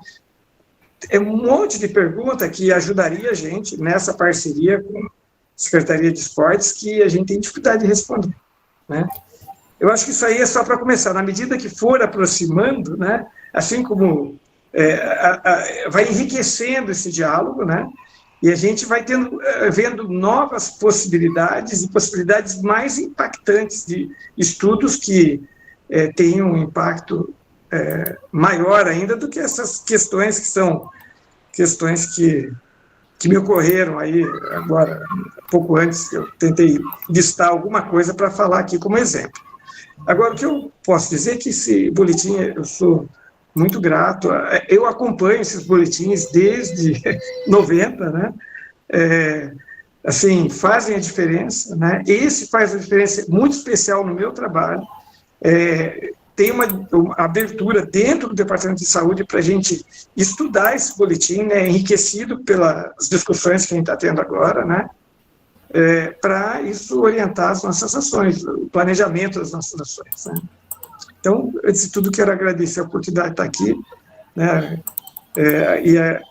Speaker 6: É um monte de pergunta que ajudaria a gente nessa parceria com a Secretaria de Esportes, que a gente tem dificuldade de responder, né? Eu acho que isso aí é só para começar. Na medida que for aproximando, né, assim como vai enriquecendo esse diálogo, né, e a gente vai vendo novas possibilidades e possibilidades mais impactantes de estudos que tenham um impacto maior ainda do que essas questões que são questões que me ocorreram aí agora, pouco antes, eu tentei listar alguma coisa para falar aqui como exemplo. Agora, o que eu posso dizer é que esse boletim, eu sou muito grato, eu acompanho esses boletins desde 90, né? Assim, fazem a diferença, né? Esse faz a diferença muito especial no meu trabalho. Tem uma abertura dentro do Departamento de Saúde para a gente estudar esse boletim, né, enriquecido pelas discussões que a gente está tendo agora, né, para isso orientar as nossas ações, o planejamento das nossas ações. Né. Então, antes de tudo, quero agradecer a oportunidade de estar aqui, né,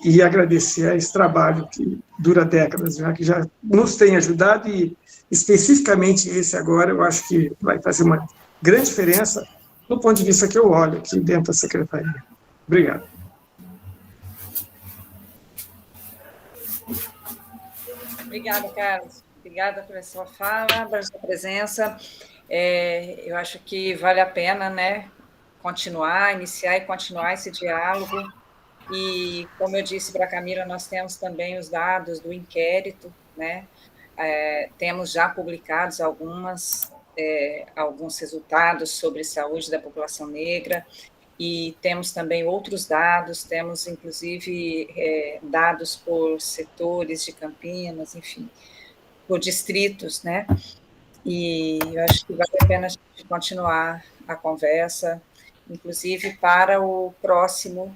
Speaker 6: e agradecer a esse trabalho que dura décadas, né, que já nos tem ajudado, e especificamente esse agora, eu acho que vai fazer uma grande diferença do ponto de vista que eu olho aqui dentro da Secretaria. Obrigado.
Speaker 1: Obrigada, Carlos. Obrigada pela sua fala, pela sua presença. Eu acho que vale a pena, né, iniciar e continuar esse diálogo. E, como eu disse para a Camila, nós temos também os dados do inquérito, né? Temos já publicados alguns resultados sobre saúde da população negra, e temos também outros dados, temos inclusive dados por setores de Campinas, enfim, por distritos, né? E eu acho que vale a pena a gente continuar a conversa, inclusive para o próximo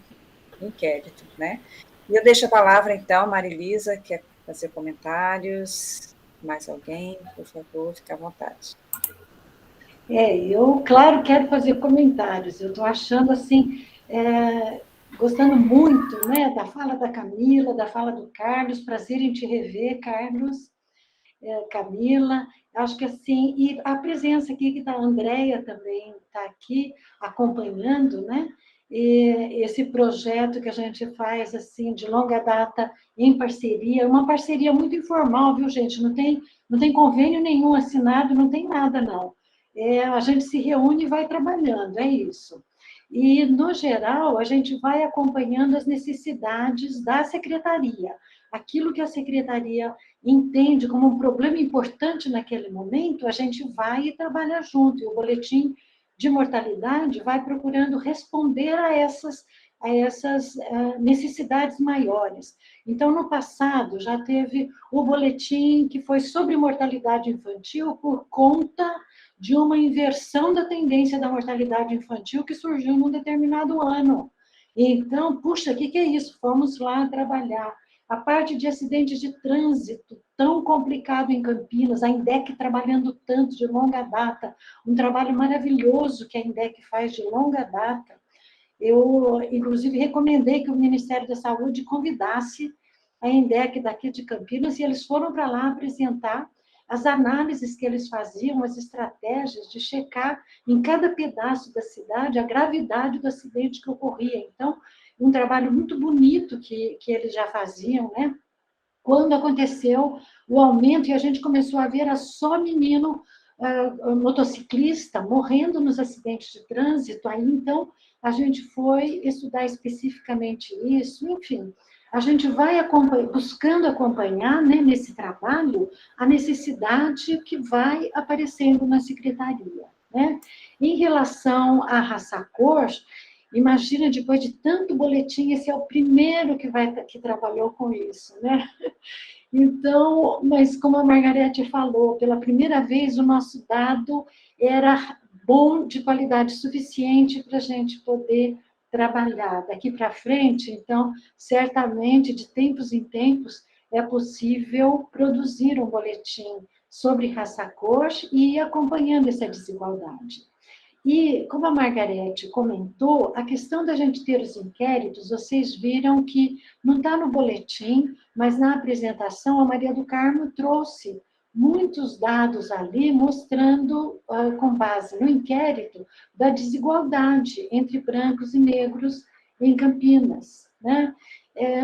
Speaker 1: inquérito, né? E eu deixo a palavra, então, Marilisa, quer fazer comentários? Mais alguém? Por favor, fique à vontade.
Speaker 7: Eu, claro, quero fazer comentários. Eu estou achando, assim, gostando muito, né, da fala da Camila, da fala do Carlos. Prazer em te rever, Carlos, Camila. Acho que, assim, e a presença aqui que a Andréia também está aqui acompanhando, né, e esse projeto que a gente faz, assim, de longa data, em parceria, uma parceria muito informal, viu, gente? Não tem convênio nenhum assinado, não tem nada, não. A gente se reúne e vai trabalhando, é isso. E, no geral, a gente vai acompanhando as necessidades da secretaria. Aquilo que a secretaria entende como um problema importante naquele momento, a gente vai e trabalha junto. E o boletim de mortalidade vai procurando responder a essas necessidades maiores. Então, no passado, já teve o boletim que foi sobre mortalidade infantil por conta de uma inversão da tendência da mortalidade infantil que surgiu num determinado ano. Então, puxa, o que é isso? Vamos lá trabalhar. A parte de acidentes de trânsito, tão complicado em Campinas, a INDEC trabalhando tanto de longa data, um trabalho maravilhoso que a INDEC faz de longa data. Eu, inclusive, recomendei que o Ministério da Saúde convidasse a INDEC daqui de Campinas, e eles foram para lá apresentar as análises que eles faziam, as estratégias de checar em cada pedaço da cidade a gravidade do acidente que ocorria. Então, um trabalho muito bonito que eles já faziam, né? Quando aconteceu o aumento e a gente começou a ver, era só menino motociclista morrendo nos acidentes de trânsito, aí então a gente foi estudar especificamente isso, enfim. A gente vai buscando acompanhar, né, nesse trabalho, a necessidade que vai aparecendo na secretaria, né? Em relação à raça-cor, imagina, depois de tanto boletim, esse é o primeiro que trabalhou com isso, né? Então, mas como a Margarete falou, pela primeira vez o nosso dado era bom, de qualidade suficiente para a gente poder trabalhar. Daqui para frente, então, certamente, de tempos em tempos, é possível produzir um boletim sobre raça-cor e ir acompanhando essa desigualdade. E, como a Margarete comentou, a questão da gente ter os inquéritos, vocês viram que não está no boletim, mas na apresentação a Maria do Carmo trouxe muitos dados ali mostrando, com base no inquérito, da desigualdade entre brancos e negros em Campinas, né?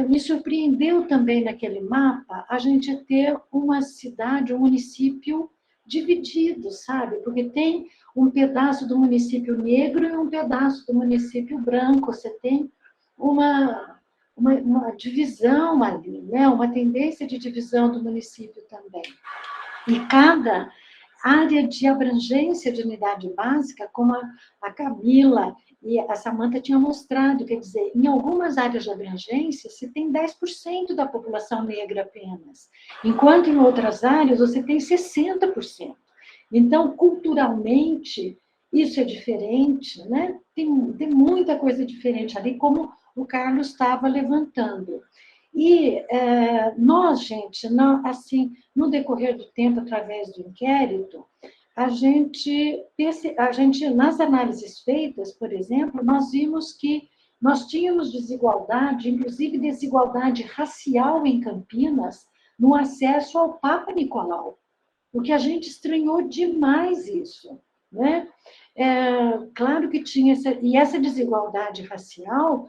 Speaker 7: Me surpreendeu também naquele mapa a gente ter uma cidade, um município dividido, sabe? Porque tem um pedaço do município negro e um pedaço do município branco. Você tem uma divisão ali, né? Uma tendência de divisão do município também. E cada área de abrangência de unidade básica, como a Camila e a Samanta tinham mostrado, quer dizer, em algumas áreas de abrangência, você tem 10% da população negra apenas, enquanto em outras áreas você tem 60%. Então, culturalmente, isso é diferente, né? Tem muita coisa diferente ali, como o Carlos estava levantando. E nós, gente, assim, no decorrer do tempo, através do inquérito, a gente, nas análises feitas, por exemplo, nós vimos que nós tínhamos desigualdade, inclusive desigualdade racial em Campinas, no acesso ao Papa Nicolau, porque a gente estranhou demais isso, né? Claro que tinha essa desigualdade racial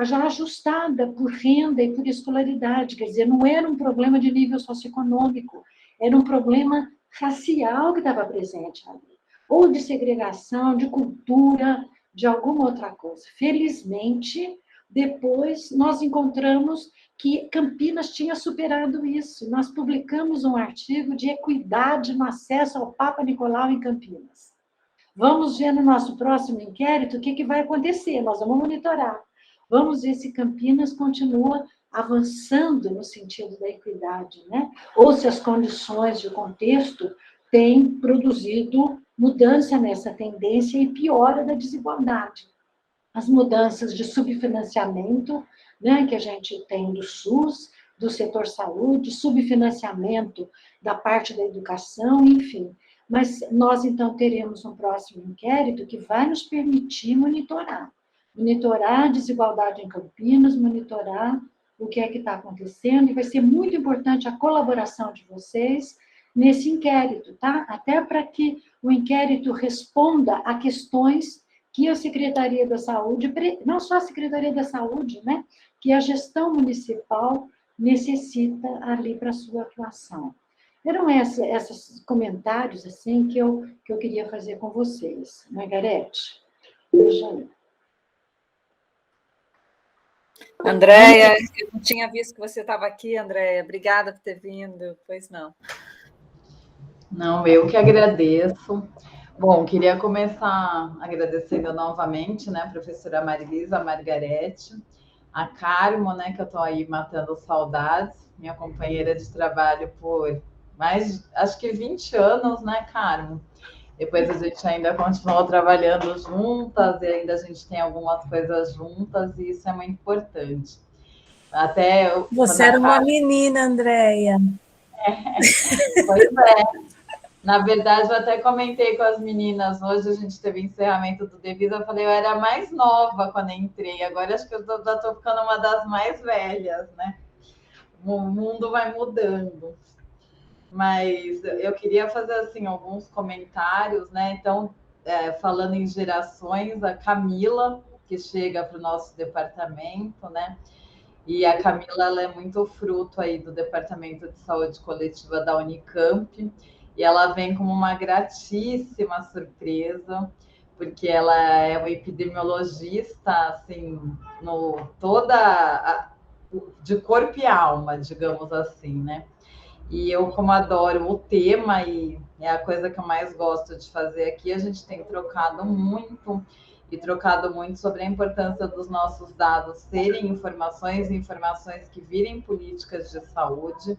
Speaker 7: já ajustada por renda e por escolaridade, quer dizer, não era um problema de nível socioeconômico, era um problema racial que estava presente ali, ou de segregação, de cultura, de alguma outra coisa. Felizmente, depois nós encontramos que Campinas tinha superado isso. Nós publicamos um artigo de equidade no acesso ao Papa Nicolau em Campinas. Vamos ver no nosso próximo inquérito o que vai acontecer, nós vamos monitorar. Vamos ver se Campinas continua avançando no sentido da equidade, né? Ou se as condições de contexto têm produzido mudança nessa tendência e piora da desigualdade. As mudanças de subfinanciamento, né, que a gente tem do SUS, do setor saúde, subfinanciamento da parte da educação, enfim. Mas nós, então, teremos um próximo inquérito que vai nos permitir monitorar a desigualdade em Campinas, monitorar o que é que está acontecendo, e vai ser muito importante a colaboração de vocês nesse inquérito, tá? Até para que o inquérito responda a questões que a Secretaria da Saúde, não só a Secretaria da Saúde, né, que a gestão municipal necessita ali para a sua atuação. Eram esses comentários assim que eu queria fazer com vocês. Margarete, veja aí.
Speaker 1: Andréia, eu não tinha visto que você estava aqui, Andréia. Obrigada por ter vindo. Pois não.
Speaker 8: Não, eu que agradeço. Bom, queria começar agradecendo novamente, né, a professora Marilisa, a Margarete, a Carmo, né, que eu estou aí matando saudades, minha companheira de trabalho por mais, acho que 20 anos, né, Carmo? Depois a gente ainda continuou trabalhando juntas e ainda a gente tem algumas coisas juntas e isso é muito importante. Até
Speaker 3: você era uma menina, Andréia.
Speaker 8: Pois é. Na verdade, eu até comentei com as meninas, hoje a gente teve encerramento do Devisa, eu falei, eu era mais nova quando entrei, agora acho que eu já estou ficando uma das mais velhas, né? O mundo vai mudando. Mas eu queria fazer, assim, alguns comentários, né? Então, falando em gerações, a Camila, que chega para o nosso departamento, né? E a Camila, ela é muito fruto aí do Departamento de Saúde Coletiva da Unicamp, e ela vem como uma gratíssima surpresa, porque ela é uma epidemiologista, assim, de corpo e alma, digamos assim, né? E eu, como adoro o tema, e é a coisa que eu mais gosto de fazer aqui, a gente tem trocado muito sobre a importância dos nossos dados serem informações que virem políticas de saúde.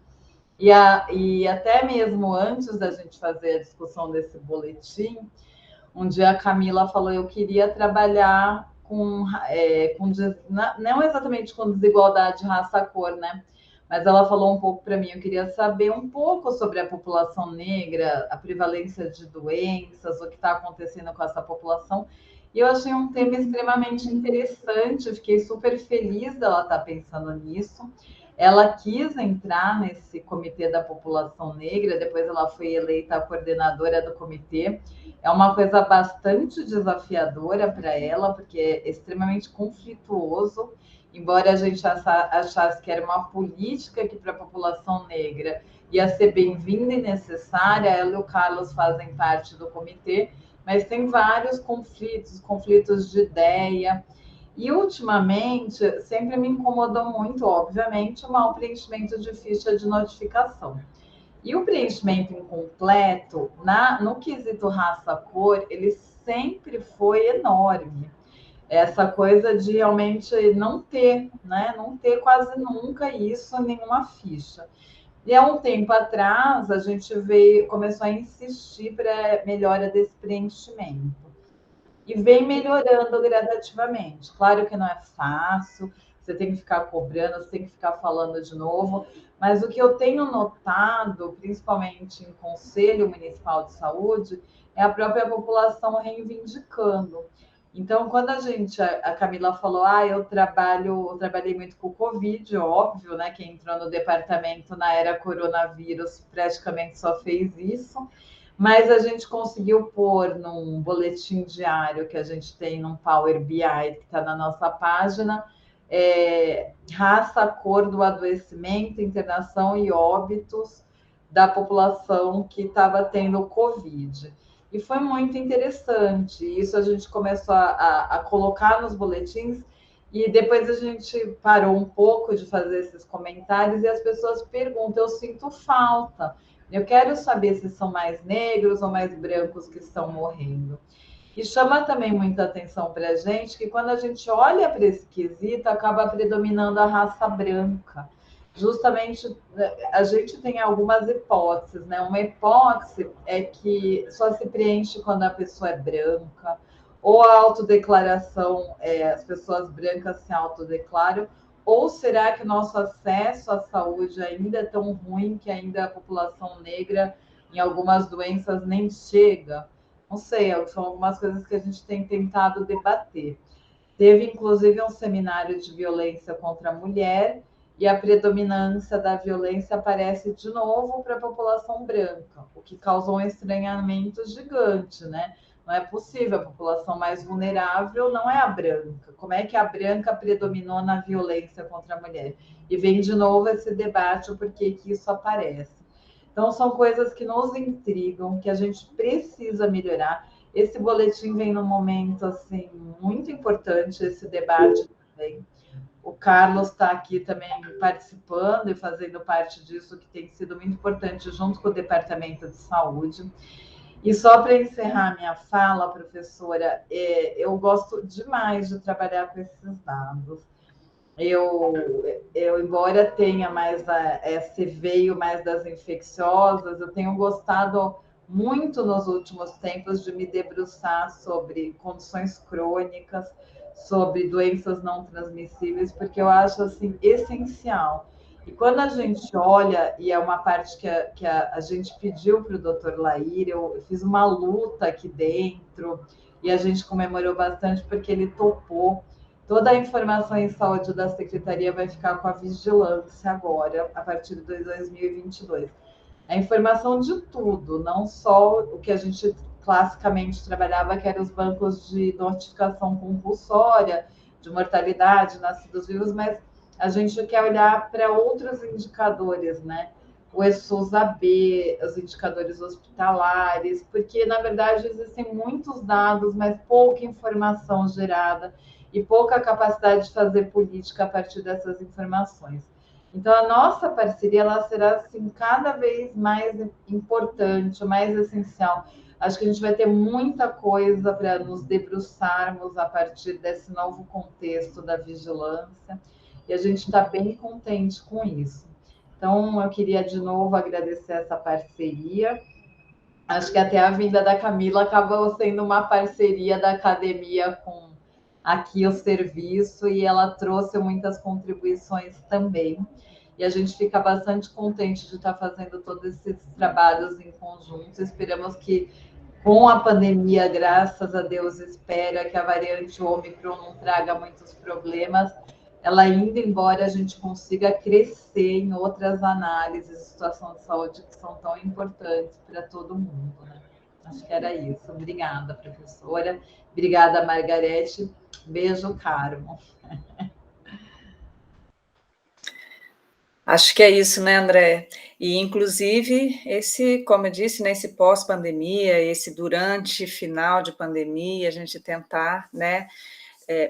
Speaker 8: E até mesmo antes da gente fazer a discussão desse boletim, um dia a Camila falou, eu queria trabalhar não exatamente com desigualdade raça-cor, né? Mas ela falou um pouco para mim, eu queria saber um pouco sobre a população negra, a prevalência de doenças, o que está acontecendo com essa população. E eu achei um tema extremamente interessante, fiquei super feliz dela estar pensando nisso. ela quis entrar nesse comitê da população negra, depois ela foi eleita a coordenadora do comitê. É uma coisa bastante desafiadora para ela, porque é extremamente conflituoso, embora a gente achasse que era uma política que para a população negra ia ser bem-vinda e necessária. Ela e o Carlos fazem parte do comitê, mas tem vários conflitos de ideia. E, ultimamente, sempre me incomodou muito, obviamente, o mau preenchimento de ficha de notificação. E o preenchimento incompleto, no quesito raça-cor, ele sempre foi enorme. Essa coisa de realmente não ter, né? Não ter quase nunca isso em nenhuma ficha. E há um tempo atrás, a gente começou a insistir para melhora desse preenchimento. E vem melhorando gradativamente. Claro que não é fácil, você tem que ficar cobrando, você tem que ficar falando de novo, mas o que eu tenho notado, principalmente em Conselho Municipal de Saúde, é a própria população reivindicando. Então, quando a Camila falou, eu trabalhei muito com o Covid, óbvio, né? Quem entrou no departamento na era coronavírus praticamente só fez isso, mas a gente conseguiu pôr num boletim diário que a gente tem num Power BI, que está na nossa página, raça, cor do adoecimento, internação e óbitos da população que estava tendo Covid. E foi muito interessante. Isso a gente começou a colocar nos boletins e depois a gente parou um pouco de fazer esses comentários e as pessoas perguntam, eu sinto falta. Eu quero saber se são mais negros ou mais brancos que estão morrendo. E chama também muita atenção para a gente que quando a gente olha para esse quesito, acaba predominando a raça branca. Justamente, a gente tem algumas hipóteses, né? Uma hipótese é que só se preenche quando a pessoa é branca, ou a autodeclaração, as pessoas brancas se autodeclaram, ou será que o nosso acesso à saúde ainda é tão ruim que ainda a população negra, em algumas doenças, nem chega? Não sei, são algumas coisas que a gente tem tentado debater. Teve, inclusive, um seminário de violência contra a mulher, e a predominância da violência aparece de novo para a população branca, o que causou um estranhamento gigante, né? Não é possível, a população mais vulnerável não é a branca. Como é que a branca predominou na violência contra a mulher? E vem de novo esse debate, o porquê que isso aparece. Então, são coisas que nos intrigam, que a gente precisa melhorar. Esse boletim vem num momento, assim, muito importante, esse debate também. O Carlos está aqui também participando e fazendo parte disso, que tem sido muito importante, junto com o Departamento de Saúde. E só para encerrar a minha fala, professora, eu gosto demais de trabalhar com esses dados. Eu embora tenha mais esse veio mais das infecciosas, eu tenho gostado muito nos últimos tempos de me debruçar sobre condições crônicas, sobre doenças não transmissíveis, porque eu acho assim essencial. E quando a gente olha, e é uma parte que a gente pediu para o doutor Laír, eu fiz uma luta aqui dentro, e a gente comemorou bastante porque ele topou. Toda a informação em saúde da Secretaria vai ficar com a vigilância agora, a partir de 2022. A informação de tudo, não só o que a gente classicamente trabalhava, que eram os bancos de notificação compulsória, de mortalidade, nascidos vivos, mas a gente quer olhar para outros indicadores, né? O ESUS-AB, os indicadores hospitalares, porque, na verdade, existem muitos dados, mas pouca informação gerada e pouca capacidade de fazer política a partir dessas informações. Então, a nossa parceria ela será, assim, cada vez mais importante, mais essencial. Acho que a gente vai ter muita coisa para nos debruçarmos a partir desse novo contexto da vigilância, e a gente está bem contente com isso. Então, eu queria, de novo, agradecer essa parceria. Acho que até a vinda da Camila acabou sendo uma parceria da academia com aqui o serviço, e ela trouxe muitas contribuições também. E a gente fica bastante contente de estar fazendo todos esses trabalhos em conjunto. Esperamos que, com a pandemia, graças a Deus, espera que a variante Ômicron não traga muitos problemas. ela indo embora, a gente consiga crescer em outras análises de situação de saúde que são tão importantes para todo mundo, né? Acho que era isso. Obrigada, professora. Obrigada, Margarete. Beijo, Carmo.
Speaker 1: Acho que é isso, né, André? E, inclusive, como eu disse, né, esse pós-pandemia, esse durante final de pandemia, a gente tentar, né,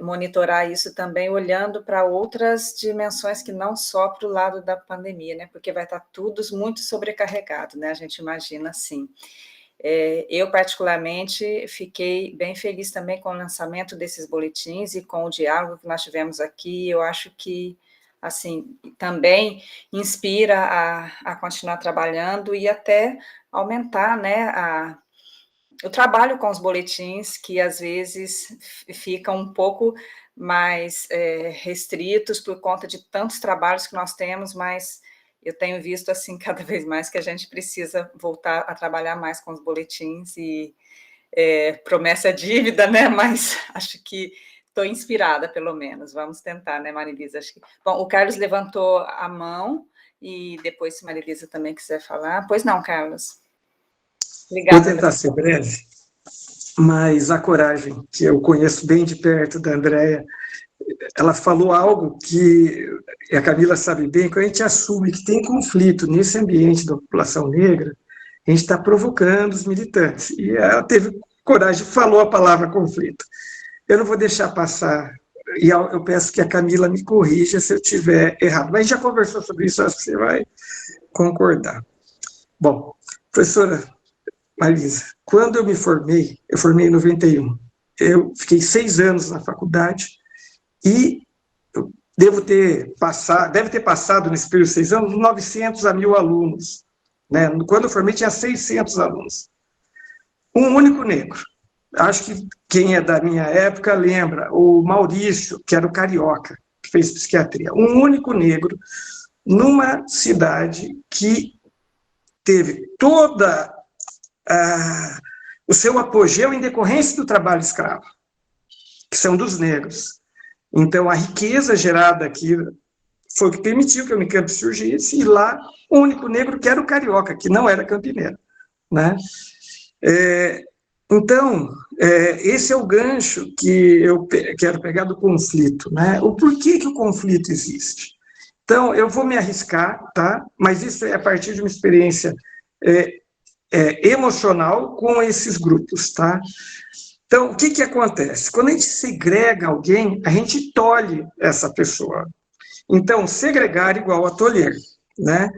Speaker 1: monitorar isso também, olhando para outras dimensões que não só para o lado da pandemia, né, porque vai estar tudo muito sobrecarregado, né, a gente imagina assim. Eu, particularmente, fiquei bem feliz também com o lançamento desses boletins e com o diálogo que nós tivemos aqui. Eu acho que, assim, também inspira a continuar trabalhando e até aumentar, né, o trabalho com os boletins, que às vezes ficam um pouco mais restritos por conta de tantos trabalhos que nós temos, mas eu tenho visto, assim, cada vez mais que a gente precisa voltar a trabalhar mais com os boletins e promessa é dívida, né, mas acho que estou inspirada, pelo menos, vamos tentar, né, Marilisa? Acho que... Bom, o Carlos levantou a mão, e depois, se Marilisa também quiser falar. Pois não, Carlos? Obrigada.
Speaker 6: Vou tentar ser breve, mas a coragem, que eu conheço bem de perto da Andréia, ela falou algo que a Camila sabe bem, quando a gente assume que tem conflito nesse ambiente da população negra, a gente está provocando os militantes. E ela teve coragem, falou a palavra conflito. Eu não vou deixar passar, e eu peço que a Camila me corrija se eu estiver errado. Mas a gente já conversou sobre isso, acho que você vai concordar. Bom, professora Marisa, quando eu formei em 91, eu fiquei 6 anos na faculdade e deve ter passado nesse período de 6 anos 900 a 1.000 alunos. Né? Quando eu formei tinha 600 alunos. Um único negro. Acho que quem é da minha época lembra, o Maurício, que era o carioca, que fez psiquiatria. Um único negro numa cidade que teve toda o seu apogeu em decorrência do trabalho escravo, que são dos negros. Então, a riqueza gerada aqui foi o que permitiu que a Unicamp surgisse, e lá, o único negro que era o carioca, que não era campineiro. Né? Então, esse é o gancho que eu quero pegar do conflito. Né? O porquê que o conflito existe. Então, eu vou me arriscar, tá? Mas isso é a partir de uma experiência emocional com esses grupos, tá? Então, o que acontece? Quando a gente segrega alguém, a gente tolhe essa pessoa. Então, segregar igual a tolher, né?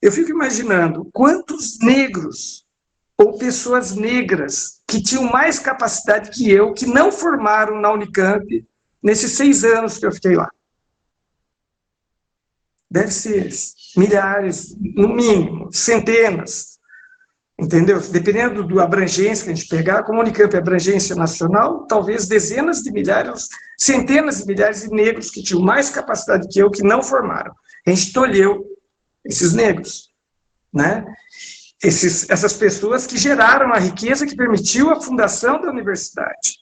Speaker 6: Eu fico imaginando quantos negros ou pessoas negras que tinham mais capacidade que eu, que não formaram na Unicamp nesses 6 anos que eu fiquei lá. Deve ser milhares, no mínimo, centenas. Entendeu? Dependendo do abrangência que a gente pegar, como a Unicamp é abrangência nacional, talvez dezenas de milhares, centenas de milhares de negros que tinham mais capacidade que eu, que não formaram. A gente tolheu esses negros, né? Essas pessoas que geraram a riqueza que permitiu a fundação da universidade.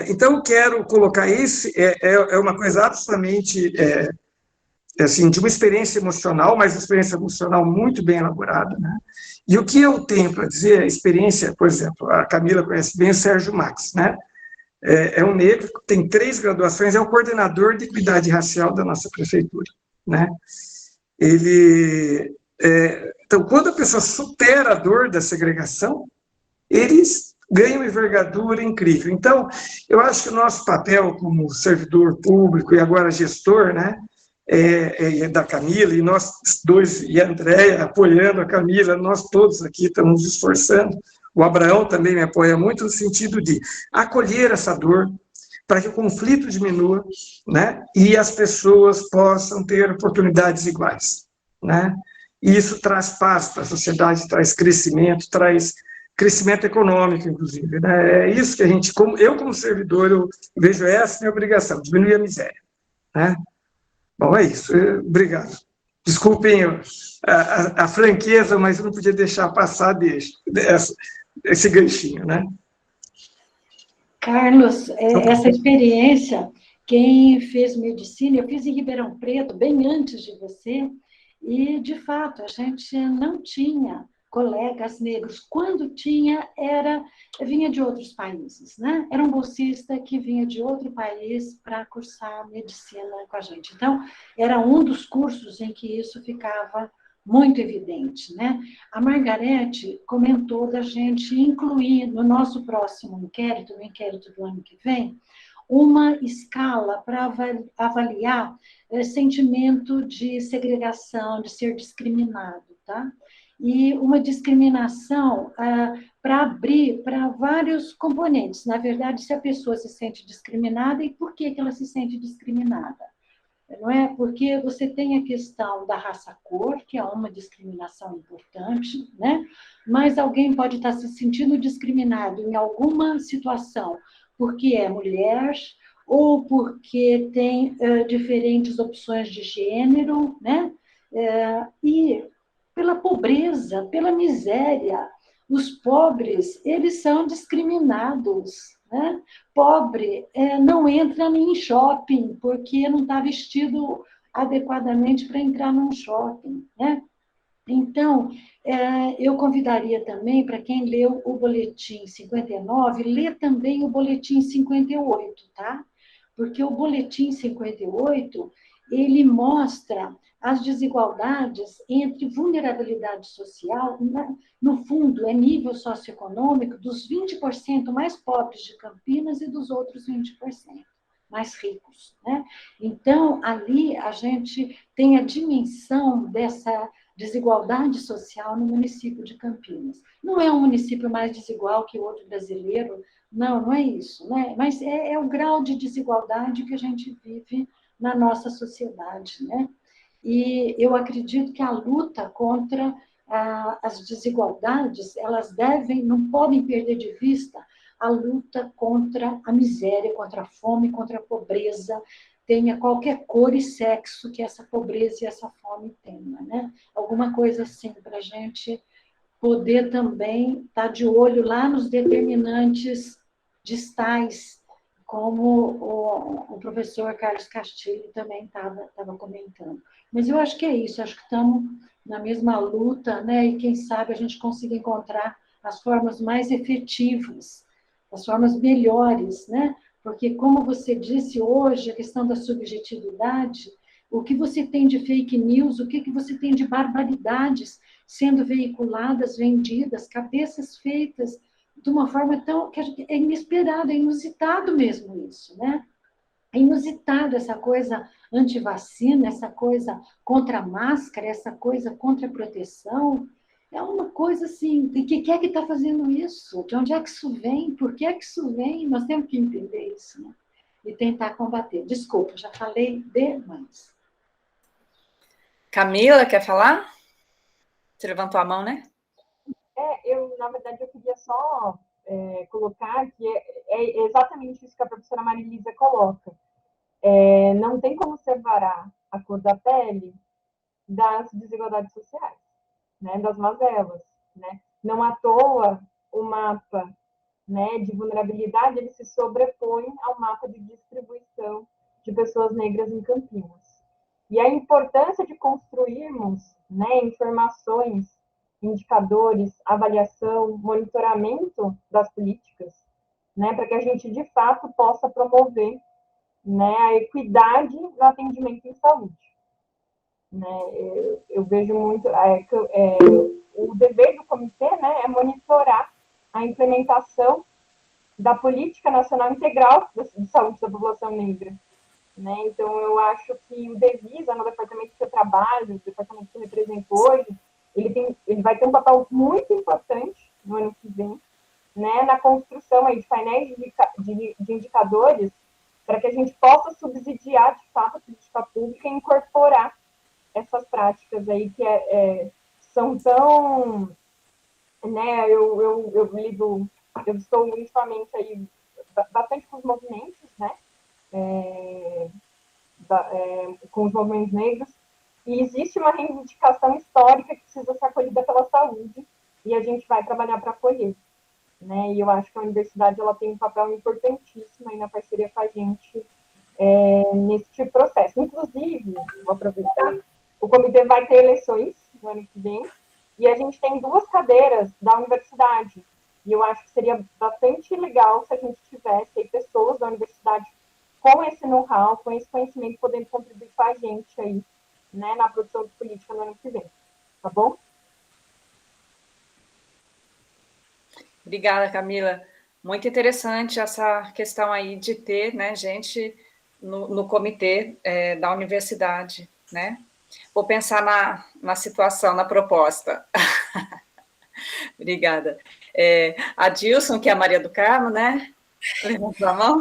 Speaker 6: Então, eu quero colocar é uma coisa absolutamente... assim, de uma experiência emocional, mas uma experiência emocional muito bem elaborada, né? E o que eu tenho para dizer, a experiência, por exemplo, a Camila conhece bem o Sérgio Max, né? É um negro, tem 3 graduações, é o coordenador de equidade racial da nossa prefeitura, né? Então, quando a pessoa supera a dor da segregação, eles ganham envergadura incrível. Então, eu acho que o nosso papel como servidor público e agora gestor, né? Da Camila, e nós dois, e a Andréia apoiando a Camila, nós todos aqui estamos nos esforçando, o Abraão também me apoia muito, no sentido de acolher essa dor, para que o conflito diminua, né, e as pessoas possam ter oportunidades iguais, né, e isso traz paz para a sociedade, traz crescimento econômico, inclusive, né, é isso que a gente, eu como servidor, eu vejo essa minha obrigação, diminuir a miséria, né. Bom, é isso. Obrigado. Desculpem a franqueza, mas eu não podia deixar passar esse ganchinho, né?
Speaker 7: Carlos, essa experiência quem fez medicina, eu fiz em Ribeirão Preto, bem antes de você, e, de fato, a gente não tinha colegas negros. Quando tinha, vinha de outros países, né? Era um bolsista que vinha de outro país para cursar medicina com a gente. Então, era um dos cursos em que isso ficava muito evidente, né? A Margarete comentou da gente incluir no nosso próximo inquérito, no inquérito do ano que vem, uma escala para avaliar sentimento de segregação, de ser discriminado, tá? E uma discriminação para abrir para vários componentes. Na verdade, se a pessoa se sente discriminada, e por que ela se sente discriminada? Não é? Porque você tem a questão da raça-cor, que é uma discriminação importante, né? Mas alguém pode estar se sentindo discriminado em alguma situação porque é mulher ou porque tem diferentes opções de gênero, né? E pela pobreza, pela miséria. Os pobres, eles são discriminados, né? Pobre não entra em shopping porque não está vestido adequadamente para entrar num shopping, né? Então, eu convidaria também, para quem leu o Boletim 59, ler também o Boletim 58, tá? Porque o Boletim 58, ele mostra as desigualdades entre vulnerabilidade social, no fundo, é nível socioeconômico dos 20% mais pobres de Campinas e dos outros 20% mais ricos, né? Então, ali a gente tem a dimensão dessa desigualdade social no município de Campinas. Não é um município mais desigual que outro brasileiro, não é isso, né? Mas é o grau de desigualdade que a gente vive na nossa sociedade, né? E eu acredito que a luta contra as desigualdades, elas não podem perder de vista a luta contra a miséria, contra a fome, contra a pobreza, tenha qualquer cor e sexo que essa pobreza e essa fome tenha, né? Alguma coisa assim, para a gente poder também estar de olho lá nos determinantes distais, como o professor Carlos Castilho também estava comentando. Mas eu acho que é isso, acho que estamos na mesma luta, né? E quem sabe a gente consiga encontrar as formas mais efetivas, as formas melhores, né? Porque, como você disse hoje, a questão da subjetividade, o que você tem de fake news, o que você tem de barbaridades sendo veiculadas, vendidas, cabeças feitas de uma forma tão que é inesperado, é inusitado mesmo isso, né? É inusitado essa coisa anti-vacina, essa coisa contra a máscara, essa coisa contra a proteção. É uma coisa assim, de que é que está fazendo isso? De onde é que isso vem? Por que é que isso vem? Nós temos que entender isso, né? E tentar combater. Desculpa, já falei demais.
Speaker 1: Camila, quer falar? Você levantou a mão, né?
Speaker 5: Na verdade, eu queria só colocar que é exatamente isso que a professora Marilisa coloca. Não tem como separar a cor da pele das desigualdades sociais, né, das mazelas, né? Não à toa o mapa, né, de vulnerabilidade ele se sobrepõe ao mapa de distribuição de pessoas negras em Campinas. E a importância de construirmos, né, informações, indicadores, avaliação, monitoramento das políticas, né, para que a gente de fato possa promover, né, a equidade no atendimento em saúde. Né? Eu vejo muito o dever do comitê, né, é monitorar a implementação da Política Nacional Integral de Saúde da População Negra. Né? Então, eu acho que o Devisa, no departamento que eu trabalho, o departamento que eu represento hoje, ele vai ter um papel muito importante no ano que vem, né, na construção aí de painéis de indicadores para que a gente possa subsidiar, de fato, a política pública e incorporar essas práticas aí que são tão, né, eu estou intimamente aí bastante com os movimentos, né, com os movimentos negros, e existe uma reivindicação histórica que precisa ser acolhida pela saúde, e a gente vai trabalhar para acolher, né, e eu acho que a universidade ela tem um papel importantíssimo aí na parceria com a gente, nesse processo. Inclusive, vou aproveitar, o comitê vai ter eleições no ano que vem, e a gente tem 2 cadeiras da universidade, e eu acho que seria bastante legal se a gente tivesse aí pessoas da universidade com esse know-how, com esse conhecimento, podendo contribuir com a gente aí, né, na produção de política no ano que vem. Tá bom?
Speaker 1: Obrigada, Camila. Muito interessante essa questão aí de ter, né, gente no comitê da universidade, né? Vou pensar na situação, na proposta. Obrigada. A Dilson, que é a Maria do Carmo, né? Levantou a mão?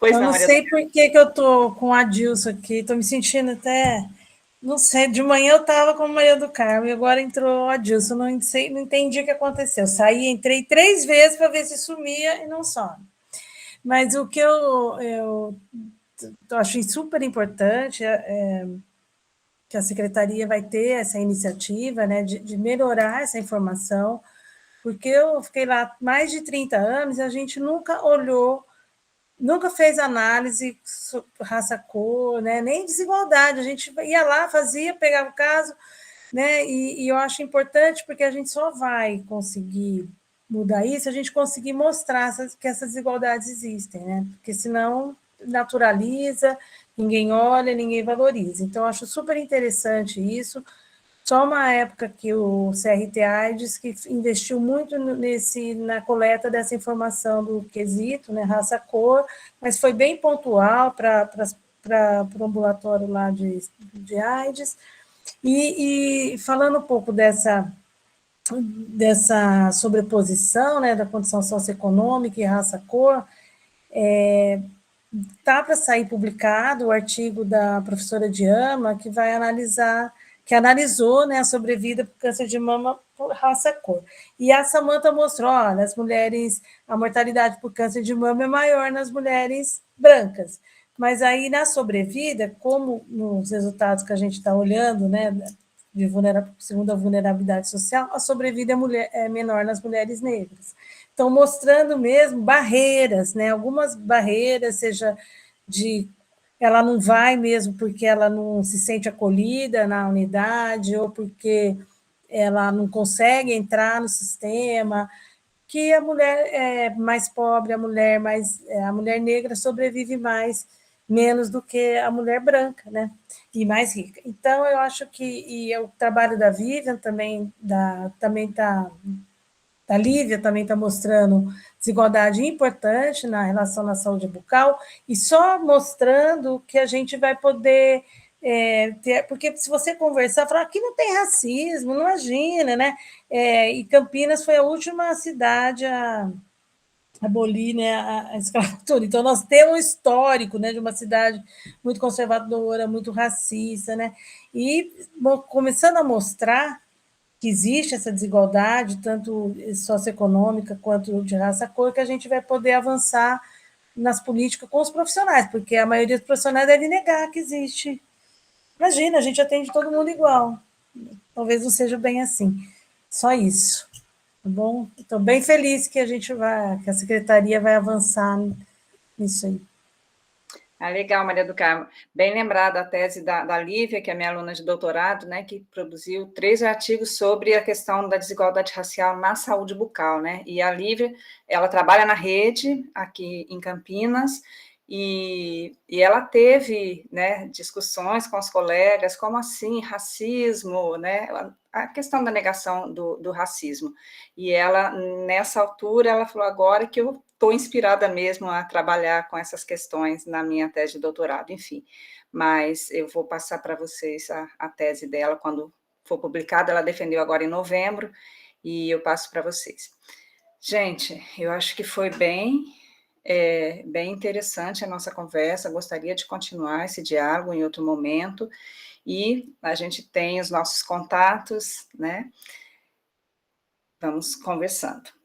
Speaker 1: Pois
Speaker 3: eu não
Speaker 1: Maria
Speaker 3: sei por que eu estou com a Dilson aqui, estou me sentindo até... Não sei, de manhã eu estava com a Maria do Carmo e agora entrou a Dilson, não sei, não entendi o que aconteceu. Saí, entrei 3 vezes para ver se sumia e não some. Mas o que eu achei super importante que a secretaria vai ter essa iniciativa, né, de melhorar essa informação, porque eu fiquei lá mais de 30 anos e a gente nunca olhou, nunca fez análise raça-cor, né, nem desigualdade, a gente ia lá, fazia, pegava o caso, né, e eu acho importante porque a gente só vai conseguir mudar isso se a gente conseguir mostrar que essas desigualdades existem, né, porque senão naturaliza, ninguém olha, ninguém valoriza. Então, eu acho super interessante isso. Só uma época que o CRT-AIDS que investiu muito na coleta dessa informação do quesito, né, raça-cor, mas foi bem pontual para o ambulatório lá de AIDS. E falando um pouco dessa sobreposição, né, da condição socioeconômica e raça-cor, está para sair publicado o artigo da professora Diama, que vai analisar, que analisou, né, a sobrevida por câncer de mama por raça-cor. E a Samantha mostrou, olha, as mulheres, a mortalidade por câncer de mama é maior nas mulheres brancas. Mas aí, na sobrevida, como nos resultados que a gente está olhando, né, segundo a vulnerabilidade social, a sobrevida é menor nas mulheres negras. Então, mostrando mesmo barreiras, né? Algumas barreiras, seja de ela não vai mesmo porque ela não se sente acolhida na unidade, ou porque ela não consegue entrar no sistema, que a mulher mais pobre, a mulher negra sobrevive menos do que a mulher branca, né? E mais rica. Então, eu acho que o trabalho da Vivian também está... A Lívia também está mostrando desigualdade importante na relação na saúde bucal, e só mostrando que a gente vai poder ter, porque se você conversar, falar aqui não tem racismo, não imagina, né? E Campinas foi a última cidade a abolir, né, a escravatura. Então, nós temos um histórico, né, de uma cidade muito conservadora, muito racista, né? E começando a mostrar que existe essa desigualdade, tanto socioeconômica quanto de raça-cor, que a gente vai poder avançar nas políticas com os profissionais, porque a maioria dos profissionais deve negar que existe. Imagina, a gente atende todo mundo igual. Talvez não seja bem assim. Só isso. Tá bom? Estou bem feliz que que a secretaria vai avançar nisso aí.
Speaker 1: Legal, Maria do Carmo. Bem lembrada a tese da Lívia, que é minha aluna de doutorado, né, que produziu 3 artigos sobre a questão da desigualdade racial na saúde bucal, né? E a Lívia, ela trabalha na rede aqui em Campinas, e ela teve, né, discussões com os colegas, como assim, racismo, né? A questão da negação do racismo. E ela, nessa altura, ela falou, agora que eu estou inspirada mesmo a trabalhar com essas questões na minha tese de doutorado, enfim. Mas eu vou passar para vocês a tese dela quando for publicada. Ela defendeu agora em novembro, e eu passo para vocês. Gente, eu acho que foi bem interessante a nossa conversa. Gostaria de continuar esse diálogo em outro momento, e a gente tem os nossos contatos, né? Vamos conversando.